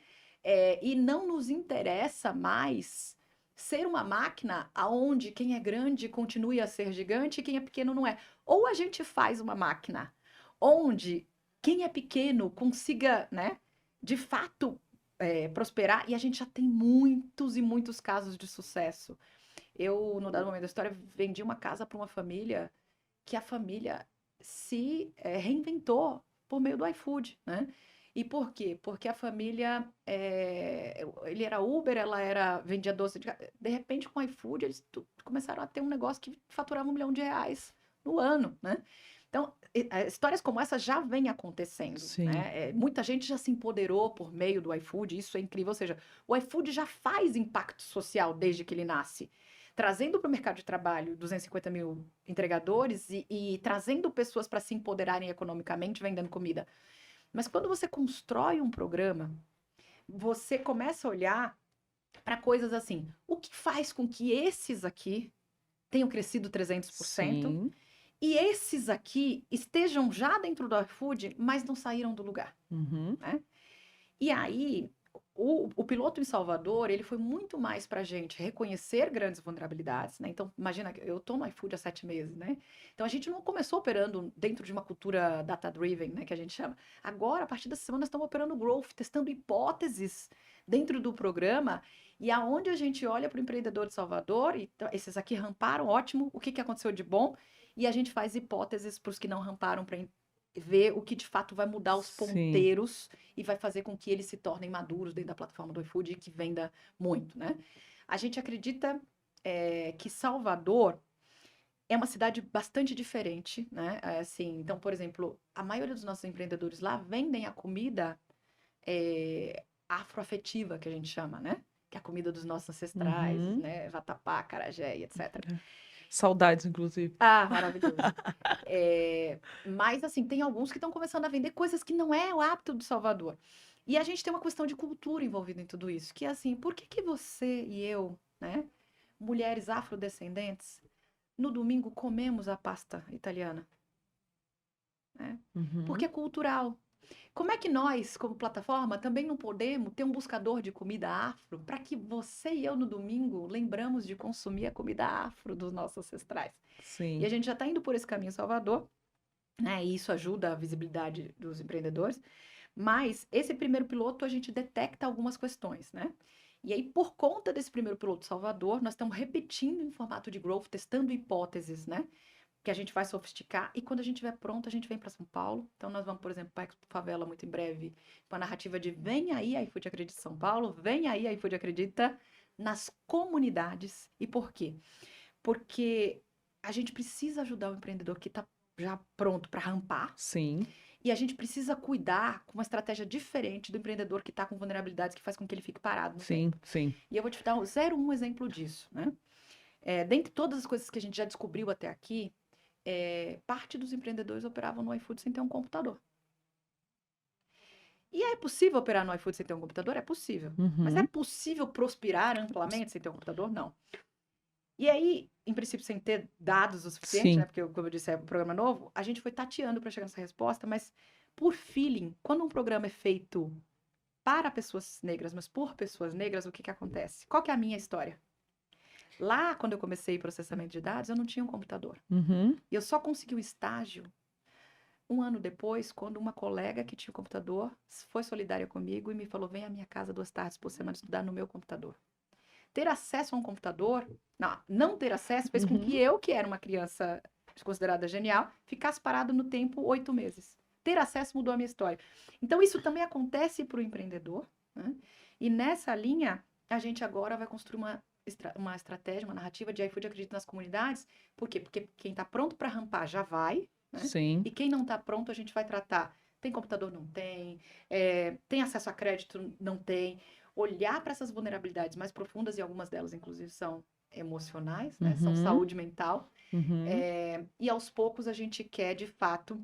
E não nos interessa mais ser uma máquina aonde quem é grande continue a ser gigante e quem é pequeno não é. Ou a gente faz uma máquina onde quem é pequeno consiga, né, de fato, prosperar, e a gente já tem muitos e muitos casos de sucesso. Eu, no dado momento da história, vendi uma casa para uma família que a família se reinventou por meio do iFood, né? E por quê? Porque a família, ele era Uber, vendia doce de repente com o iFood eles começaram a ter um negócio que faturava R$ 1 milhão no ano, né? Então, histórias como essa já vêm acontecendo, Sim. né? Muita gente já se empoderou por meio do iFood, isso é incrível, ou seja, o iFood já faz impacto social desde que ele nasce, trazendo para o mercado de trabalho 250 mil entregadores e trazendo pessoas para se empoderarem economicamente vendendo comida. Mas quando você constrói um programa você começa a olhar para coisas assim, o que faz com que esses aqui tenham crescido 300%, Sim. e esses aqui estejam já dentro do iFood, mas não saíram do lugar, Uhum. né? E aí, o piloto em Salvador, ele foi muito mais para a gente reconhecer grandes vulnerabilidades, né? Então, imagina, eu estou no iFood há 7 meses, né? Então, a gente não começou operando dentro de uma cultura data-driven, né? Que a gente chama. Agora, a partir dessa semana, nós estamos operando growth, testando hipóteses dentro do programa. E aonde a gente olha para o empreendedor de Salvador, e esses aqui ramparam, ótimo, o que aconteceu de bom? E a gente faz hipóteses para os que não ramparam para ver o que de fato vai mudar os Sim. ponteiros e vai fazer com que eles se tornem maduros dentro da plataforma do iFood e que venda muito, né? A gente acredita que Salvador é uma cidade bastante diferente, né? Assim, então, por exemplo, a maioria dos nossos empreendedores lá vendem a comida afroafetiva, que a gente chama, né? Que é a comida dos nossos ancestrais, Uhum. né? Vatapá, acarajé e etc. Saudades, inclusive. Ah, maravilhoso. Mas, assim, tem alguns que estão começando a vender coisas que não é o hábito de Salvador. E a gente tem uma questão de cultura envolvida em tudo isso, que é assim, por que você e eu, né, mulheres afrodescendentes, no domingo comemos a pasta italiana, né? Porque Uhum. é cultural. Como é que nós, como plataforma, também não podemos ter um buscador de comida afro para que você e eu no domingo lembramos de consumir a comida afro dos nossos ancestrais? E Sim. a gente já está indo por esse caminho em Salvador, né? E isso ajuda a visibilidade dos empreendedores. Mas esse primeiro piloto a gente detecta algumas questões, né? E aí, por conta desse primeiro piloto Salvador, nós estamos repetindo em formato de growth, testando hipóteses, né? Que a gente vai sofisticar. E quando a gente estiver pronto, a gente vem para São Paulo. Então, nós vamos, por exemplo, para a Favela muito em breve, com a narrativa de vem aí a iFood Acredita São Paulo, vem aí a iFood Acredita nas comunidades. E por quê? Porque a gente precisa ajudar o empreendedor que está já pronto para rampar. Sim. E a gente precisa cuidar com uma estratégia diferente do empreendedor que está com vulnerabilidades que faz com que ele fique parado no Sim. tempo. Sim. E eu vou te dar um exemplo disso, né? Dentre todas as coisas que a gente já descobriu até aqui, parte dos empreendedores operavam no iFood sem ter um computador. E é possível operar no iFood sem ter um computador? É possível. Mas é Uhum. possível prosperar amplamente sem ter um computador? Não. E aí, em princípio, sem ter dados o suficiente, né? Sim. Porque, como eu disse, é um programa novo, a gente foi tateando para chegar nessa resposta, mas por feeling, quando um programa é feito para pessoas negras, mas por pessoas negras, o que acontece? Qual que é a minha história? Lá, quando eu comecei processamento de dados, eu não tinha um computador. Uhum. E eu só consegui o estágio um ano depois, quando uma colega que tinha o computador foi solidária comigo e me falou: vem à minha casa 2 tardes por semana estudar no meu computador. Ter acesso a um computador, não ter acesso, fez com que Uhum. eu, que era uma criança considerada genial, ficasse parado no tempo 8 meses. Ter acesso mudou a minha história. Então, isso também acontece para o empreendedor, né? E nessa linha, a gente agora vai construir uma estratégia, uma narrativa de iFood Acredita nas comunidades. Por quê? Porque quem está pronto para rampar já vai, né? Sim. E quem não está pronto, a gente vai tratar. Tem computador? Não tem. Tem acesso a crédito? Não tem. Olhar para essas vulnerabilidades mais profundas, e algumas delas, inclusive, são emocionais, né? São Uhum. saúde mental. Uhum. E aos poucos a gente quer, de fato,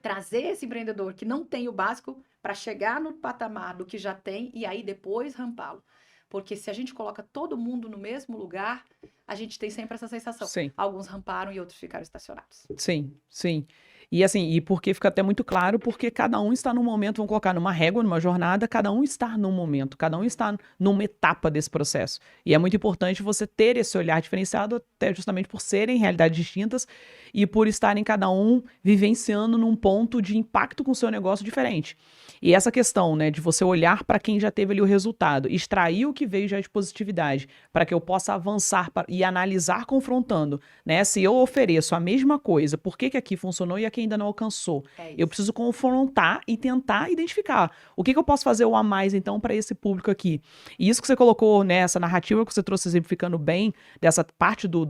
trazer esse empreendedor que não tem o básico para chegar no patamar do que já tem e aí depois rampá-lo. Porque se a gente coloca todo mundo no mesmo lugar, a gente tem sempre essa sensação. Sim. Alguns ramparam e outros ficaram estacionados. Sim, sim. E assim, e porque fica até muito claro, porque cada um está num momento, vamos colocar numa régua, numa jornada, cada um está num momento, cada um está numa etapa desse processo. E é muito importante você ter esse olhar diferenciado, até justamente por serem realidades distintas e por estarem cada um vivenciando num ponto de impacto com o seu negócio diferente. E essa questão, né, de você olhar para quem já teve ali o resultado, extrair o que veio já de positividade, para que eu possa avançar e analisar confrontando, né? Se eu ofereço a mesma coisa, por que aqui funcionou e aqui ainda não alcançou? Eu preciso confrontar e tentar identificar o que eu posso fazer o a mais, então, para esse público aqui. E isso que você colocou, né, essa narrativa que você trouxe exemplificando bem, dessa parte do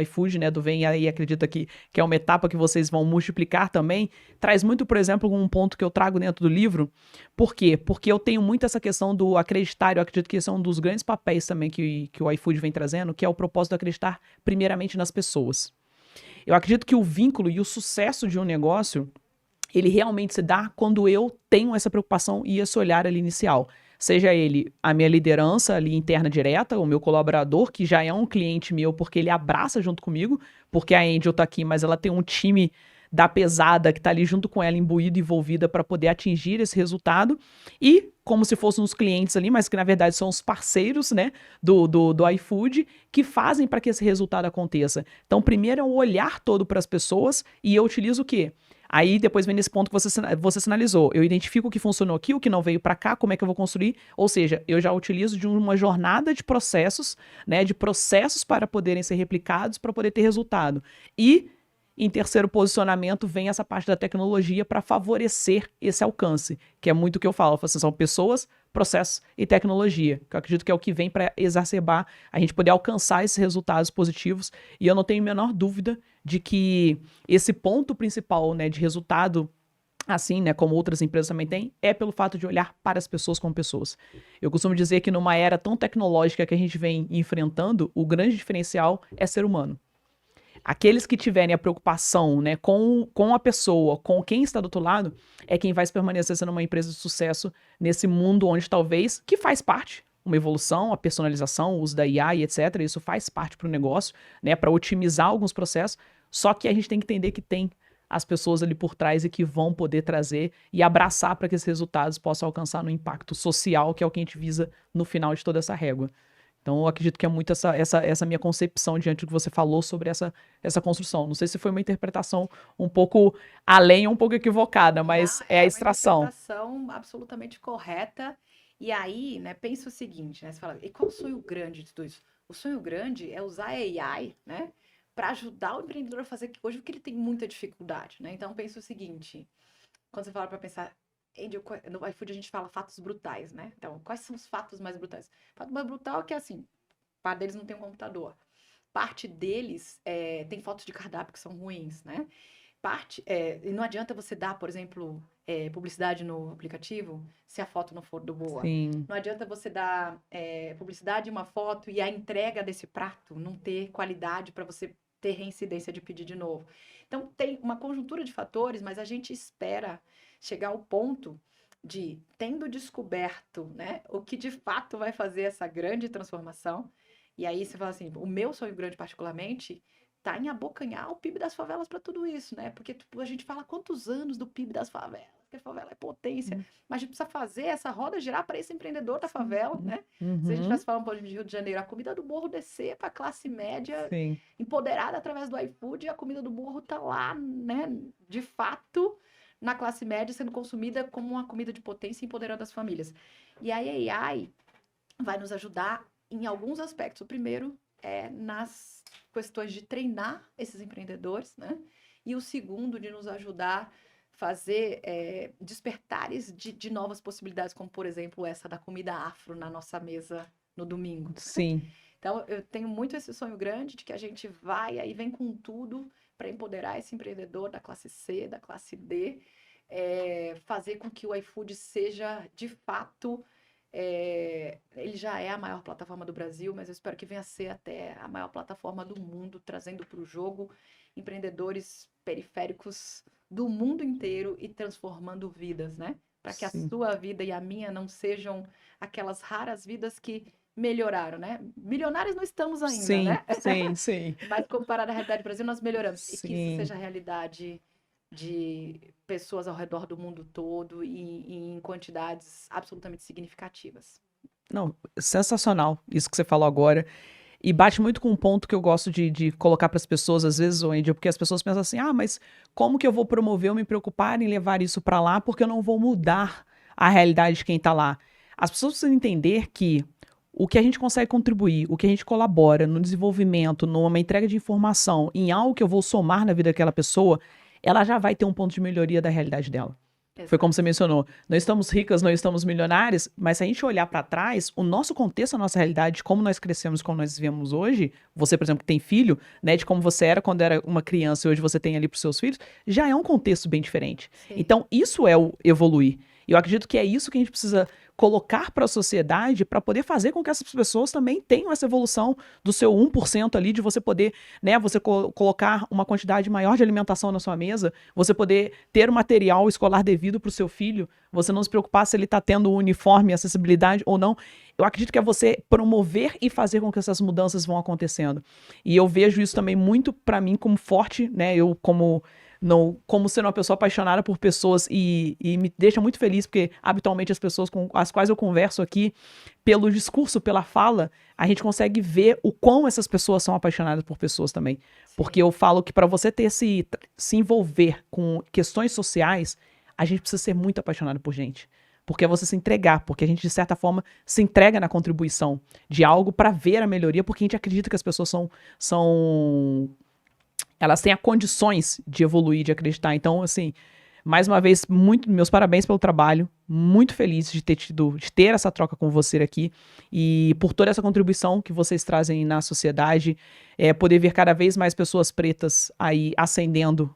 iFood, né, do Vem Aí Acredita que é uma etapa que vocês vão multiplicar também, traz muito, por exemplo, um ponto que eu trago dentro do livro. Por quê? Porque eu tenho muito essa questão do acreditar, eu acredito que esse é um dos grandes papéis também que o iFood vem trazendo, que é o propósito de acreditar primeiramente nas pessoas. Eu acredito que o vínculo e o sucesso de um negócio, ele realmente se dá quando eu tenho essa preocupação e esse olhar ali inicial. seja ele a minha liderança ali interna direta, o meu colaborador, que já é um cliente meu porque ele abraça junto comigo, porque a Angel tá aqui, mas ela tem um time da pesada que tá ali junto com ela, imbuída, envolvida para poder atingir esse resultado, e como se fossem os clientes ali, mas que na verdade são os parceiros, né, do iFood, que fazem para que esse resultado aconteça. Então, primeiro é o olhar todo para as pessoas, e eu utilizo o quê? Aí depois vem nesse ponto que você sinalizou. Eu identifico o que funcionou aqui, o que não veio para cá, como é que eu vou construir. Ou seja, eu já utilizo de uma jornada de processos, né, de processos para poderem ser replicados, para poder ter resultado. E em terceiro posicionamento vem essa parte da tecnologia para favorecer esse alcance, que é muito o que eu falo. Assim, são pessoas, processos e tecnologia, que eu acredito que é o que vem para exacerbar a gente poder alcançar esses resultados positivos. E eu não tenho a menor dúvida de que esse ponto principal, né, de resultado, assim, né, como outras empresas também têm, é pelo fato de olhar para as pessoas como pessoas. Eu costumo dizer que numa era tão tecnológica que a gente vem enfrentando, o grande diferencial é ser humano. Aqueles que tiverem a preocupação, né, com a pessoa, com quem está do outro lado, é quem vai permanecer sendo uma empresa de sucesso nesse mundo onde talvez, que faz parte, uma evolução, a personalização, o uso da IA e etc. Isso faz parte para o negócio, né, para otimizar alguns processos, só que a gente tem que entender que tem as pessoas ali por trás e que vão poder trazer e abraçar para que esses resultados possam alcançar no impacto social, que é o que a gente visa no final de toda essa régua. Então, eu acredito que é muito essa minha concepção diante do que você falou sobre essa construção. Não sei se foi uma interpretação um pouco além, um pouco equivocada, mas Não, é a uma extração. interpretação absolutamente correta. E aí, né, pensa o seguinte, né? Você fala, e qual o sonho grande de tudo isso? O sonho grande é usar a AI, né, para ajudar o empreendedor a fazer hoje o que ele tem muita dificuldade, né? Então, pensa o seguinte, quando você fala para pensar, Angel, no iFood a gente fala fatos brutais, né? Então, quais são os fatos mais brutais? O fato mais brutal é que, assim, parte deles não tem um computador. Parte deles tem fotos de cardápio que são ruins, né? E não adianta você dar, por exemplo, publicidade no aplicativo se a foto não for do boa. Sim. Não adianta você dar publicidade em uma foto e a entrega desse prato não ter qualidade para você ter reincidência de pedir de novo. Então, tem uma conjuntura de fatores, mas a gente espera chegar ao ponto de, tendo descoberto, né, o que de fato vai fazer essa grande transformação, e aí você fala assim, o meu sonho grande particularmente tá em abocanhar o PIB das favelas para tudo isso, né? Porque tipo, a gente fala quantos anos do PIB das favelas, que a favela é potência, mas a gente precisa fazer essa roda girar para esse empreendedor da favela, né? Se a gente Uhum. estivesse falando de Rio de Janeiro, a comida do morro descer para a classe média Sim. empoderada através do iFood, e a comida do morro tá lá, né? De fato, na classe média sendo consumida como uma comida de potência empoderando as famílias. E a AI vai nos ajudar em alguns aspectos. O primeiro é nas questões de treinar esses empreendedores, né? E o segundo, de nos ajudar a fazer despertares de novas possibilidades, como, por exemplo, essa da comida afro na nossa mesa no domingo. Sim. Então, eu tenho muito esse sonho grande de que a gente vai, aí vem com tudo para empoderar esse empreendedor da classe C, da classe D, fazer com que o iFood seja, de fato, ele já é a maior plataforma do Brasil, mas eu espero que venha a ser até a maior plataforma do mundo, trazendo para o jogo empreendedores periféricos do mundo inteiro e transformando vidas, né? Para que a sua vida e a minha não sejam aquelas raras vidas que melhoraram, né? Milionários não estamos ainda, né? Sim. Mas comparado à realidade do Brasil, nós melhoramos. Sim. E que isso seja a realidade de pessoas ao redor do mundo todo e em quantidades absolutamente significativas. Não, sensacional isso que você falou agora. E bate muito com um ponto que eu gosto de colocar para as pessoas, às vezes, Wendy, porque as pessoas pensam assim, mas como que eu vou promover ou me preocupar em levar isso para lá porque eu não vou mudar a realidade de quem está lá? As pessoas precisam entender que o que a gente consegue contribuir, o que a gente colabora no desenvolvimento, numa entrega de informação, em algo que eu vou somar na vida daquela pessoa, ela já vai ter um ponto de melhoria da realidade dela. Exato. Foi como você mencionou, não estamos ricas, não estamos milionárias, mas se a gente olhar para trás, o nosso contexto, a nossa realidade, como nós crescemos, como nós vivemos hoje, você, por exemplo, que tem filho, né, de como você era quando era uma criança e hoje você tem ali para os seus filhos, já é um contexto bem diferente. Sim. Então, isso é o evoluir. E eu acredito que é isso que a gente precisa colocar para a sociedade para poder fazer com que essas pessoas também tenham essa evolução do seu 1% ali, de você poder, né, você colocar uma quantidade maior de alimentação na sua mesa, você poder ter o material escolar devido para o seu filho, você não se preocupar se ele está tendo o uniforme, acessibilidade ou não. Eu acredito que é você promover e fazer com que essas mudanças vão acontecendo. E eu vejo isso também muito para mim como forte, né? Eu como sendo uma pessoa apaixonada por pessoas e me deixa muito feliz, porque habitualmente as pessoas com as quais eu converso aqui, pelo discurso, pela fala, a gente consegue ver o quão essas pessoas são apaixonadas por pessoas também. Sim. Porque eu falo que para você ter se envolver com questões sociais, a gente precisa ser muito apaixonado por gente. Porque é você se entregar, porque a gente, de certa forma, se entrega na contribuição de algo para ver a melhoria, porque a gente acredita que as pessoas elas têm as condições de evoluir, de acreditar. Então, assim, mais uma vez, meus parabéns pelo trabalho, muito feliz de ter essa troca com você aqui e por toda essa contribuição que vocês trazem na sociedade, poder ver cada vez mais pessoas pretas aí ascendendo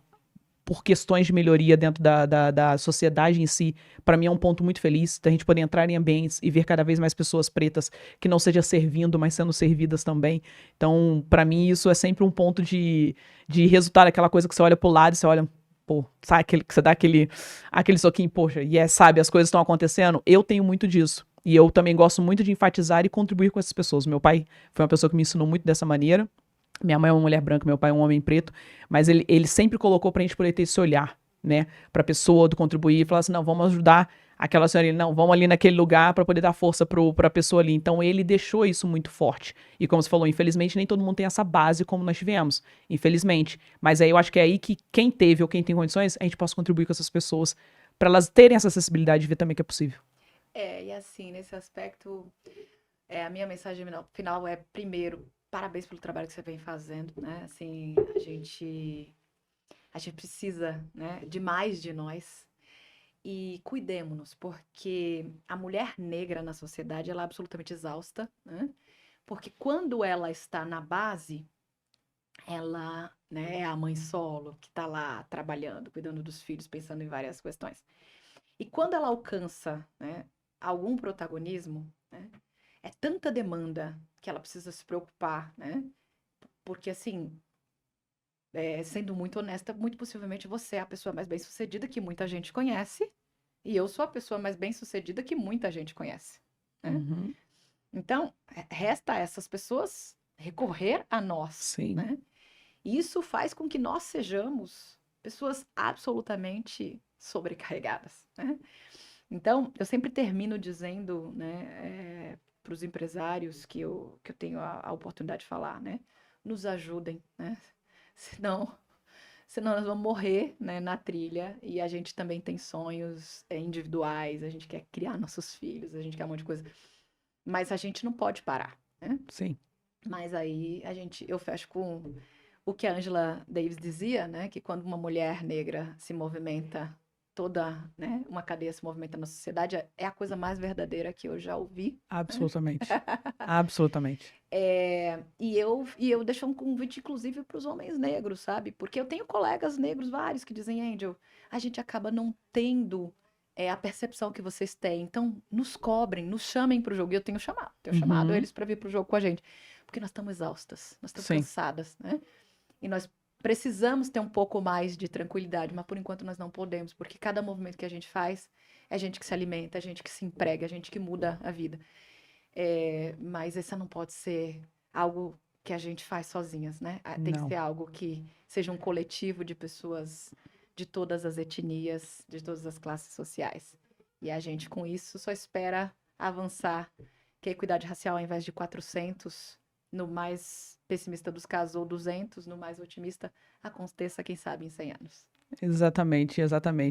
por questões de melhoria dentro da sociedade em si, para mim é um ponto muito feliz, da gente poder entrar em ambientes e ver cada vez mais pessoas pretas que não seja servindo, mas sendo servidas também. Então, para mim, isso é sempre um ponto de resultado, aquela coisa que você olha pro lado e você olha, pô, sabe, que você dá aquele soquinho, poxa, e sabe, as coisas estão acontecendo. Eu tenho muito disso. E eu também gosto muito de enfatizar e contribuir com essas pessoas. Meu pai foi uma pessoa que me ensinou muito dessa maneira. Minha mãe é uma mulher branca, meu pai é um homem preto, mas ele sempre colocou pra gente poder ter esse olhar, né, pra pessoa, do contribuir, e falar assim, não, vamos ajudar aquela senhora ali, não, vamos ali naquele lugar pra poder dar força pra pessoa ali. Então ele deixou isso muito forte. E como você falou, infelizmente nem todo mundo tem essa base como nós tivemos, infelizmente. Mas aí eu acho que é aí que quem teve ou quem tem condições, a gente possa contribuir com essas pessoas pra elas terem essa acessibilidade de ver também que é possível. E assim, nesse aspecto, a minha mensagem final é, primeiro, parabéns pelo trabalho que você vem fazendo, né? Assim, a gente precisa, né, de mais de nós. E cuidemos-nos, porque a mulher negra na sociedade, ela é absolutamente exausta, né? Porque quando ela está na base, ela, né, é a mãe solo, que está lá trabalhando, cuidando dos filhos, pensando em várias questões. E quando ela alcança, né, algum protagonismo, né, é tanta demanda que ela precisa se preocupar, né? Porque, assim, sendo muito honesta, muito possivelmente você é a pessoa mais bem-sucedida que muita gente conhece, e eu sou a pessoa mais bem-sucedida que muita gente conhece, né? Uhum. Então, resta a essas pessoas recorrer a nós, Sim. né? E isso faz com que nós sejamos pessoas absolutamente sobrecarregadas, né? Então, eu sempre termino dizendo, né, para os empresários que eu tenho a oportunidade de falar, né? Nos ajudem, né? Senão nós vamos morrer, né, na trilha. E a gente também tem sonhos individuais, a gente quer criar nossos filhos, a gente quer um monte de coisa. Mas a gente não pode parar, né? Sim. Mas aí eu fecho com o que a Angela Davis dizia, né? Que quando uma mulher negra se movimenta, toda, né, uma cadeia se movimenta na sociedade, é a coisa mais verdadeira que eu já ouvi. Absolutamente. Absolutamente. E eu deixo um convite, inclusive, para os homens negros, sabe? Porque eu tenho colegas negros vários que dizem, Angel, a gente acaba não tendo a percepção que vocês têm. Então, nos cobrem, nos chamem para o jogo. E eu tenho chamado eles para vir para o jogo com a gente. Porque nós estamos exaustas, nós estamos cansadas, né? E nós precisamos ter um pouco mais de tranquilidade, mas por enquanto nós não podemos, porque cada movimento que a gente faz é gente que se alimenta, é gente que se emprega, é gente que muda a vida. Mas essa não pode ser algo que a gente faz sozinhas, né? Tem que ser algo que seja um coletivo de pessoas de todas as etnias, de todas as classes sociais. E a gente, com isso, só espera avançar, que a equidade racial, ao invés de 400, no mais pessimista dos casos, ou 200, no mais otimista, aconteça, quem sabe, em 100 anos. Exatamente,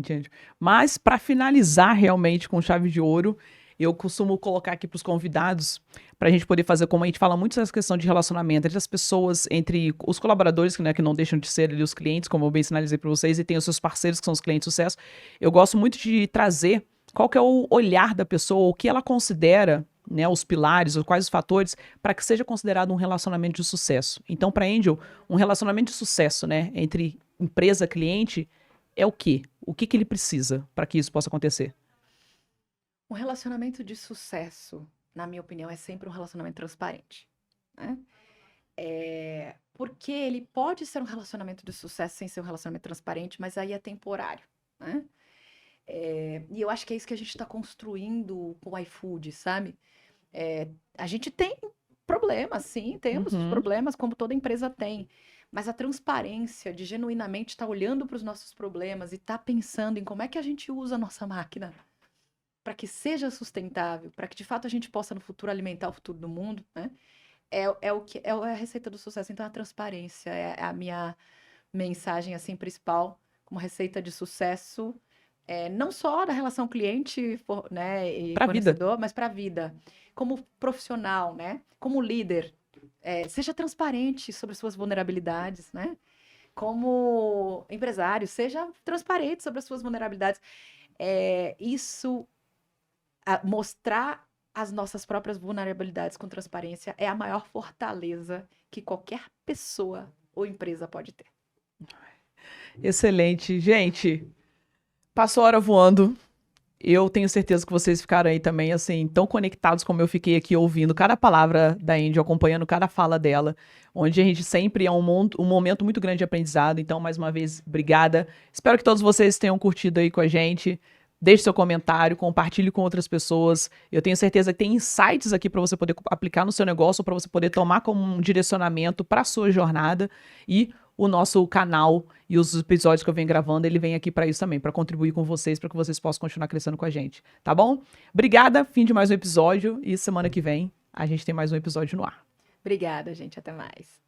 gente. Mas, para finalizar realmente com chave de ouro, eu costumo colocar aqui para os convidados, para a gente poder fazer, como a gente fala muito essa questão de relacionamento entre as pessoas, entre os colaboradores, né, que não deixam de ser ali os clientes, como eu bem sinalizei para vocês, e tem os seus parceiros, que são os clientes de sucesso. Eu gosto muito de trazer qual que é o olhar da pessoa, o que ela considera, né, os pilares, ou quais os fatores, para que seja considerado um relacionamento de sucesso. Então, para Angel, um relacionamento de sucesso, né, entre empresa e cliente, é o quê? O que ele precisa para que isso possa acontecer? Um relacionamento de sucesso, na minha opinião, é sempre um relacionamento transparente, né? Porque ele pode ser um relacionamento de sucesso sem ser um relacionamento transparente, mas aí é temporário, né? E eu acho que é isso que a gente está construindo com o iFood, sabe? A gente tem problemas, sim, temos Uhum. problemas, como toda empresa tem. Mas a transparência de genuinamente estar olhando para os nossos problemas e estar pensando em como é que a gente usa a nossa máquina para que seja sustentável, para que de fato a gente possa no futuro alimentar o futuro do mundo, né? É a receita do sucesso. Então a transparência é a minha mensagem assim principal como receita de sucesso, não só da relação cliente, né, e Pra vida. fornecedor, mas para a vida, como profissional, né? Como líder, seja transparente sobre as suas vulnerabilidades, né? Como empresário, seja transparente sobre as suas vulnerabilidades. Isso mostrar as nossas próprias vulnerabilidades com transparência é a maior fortaleza que qualquer pessoa ou empresa pode ter. Excelente. Gente, passou a hora voando. Eu tenho certeza que vocês ficaram aí também, assim, tão conectados como eu fiquei aqui ouvindo cada palavra da Andy, acompanhando cada fala dela, onde a gente sempre é um momento muito grande de aprendizado. Então, mais uma vez, obrigada. Espero que todos vocês tenham curtido aí com a gente. Deixe seu comentário, compartilhe com outras pessoas. Eu tenho certeza que tem insights aqui para você poder aplicar no seu negócio, para você poder tomar como um direcionamento para a sua jornada. E o nosso canal e os episódios que eu venho gravando, ele vem aqui para isso também, para contribuir com vocês, para que vocês possam continuar crescendo com a gente, tá bom? Obrigada, fim de mais um episódio e semana que vem a gente tem mais um episódio no ar. Obrigada, gente. Até mais.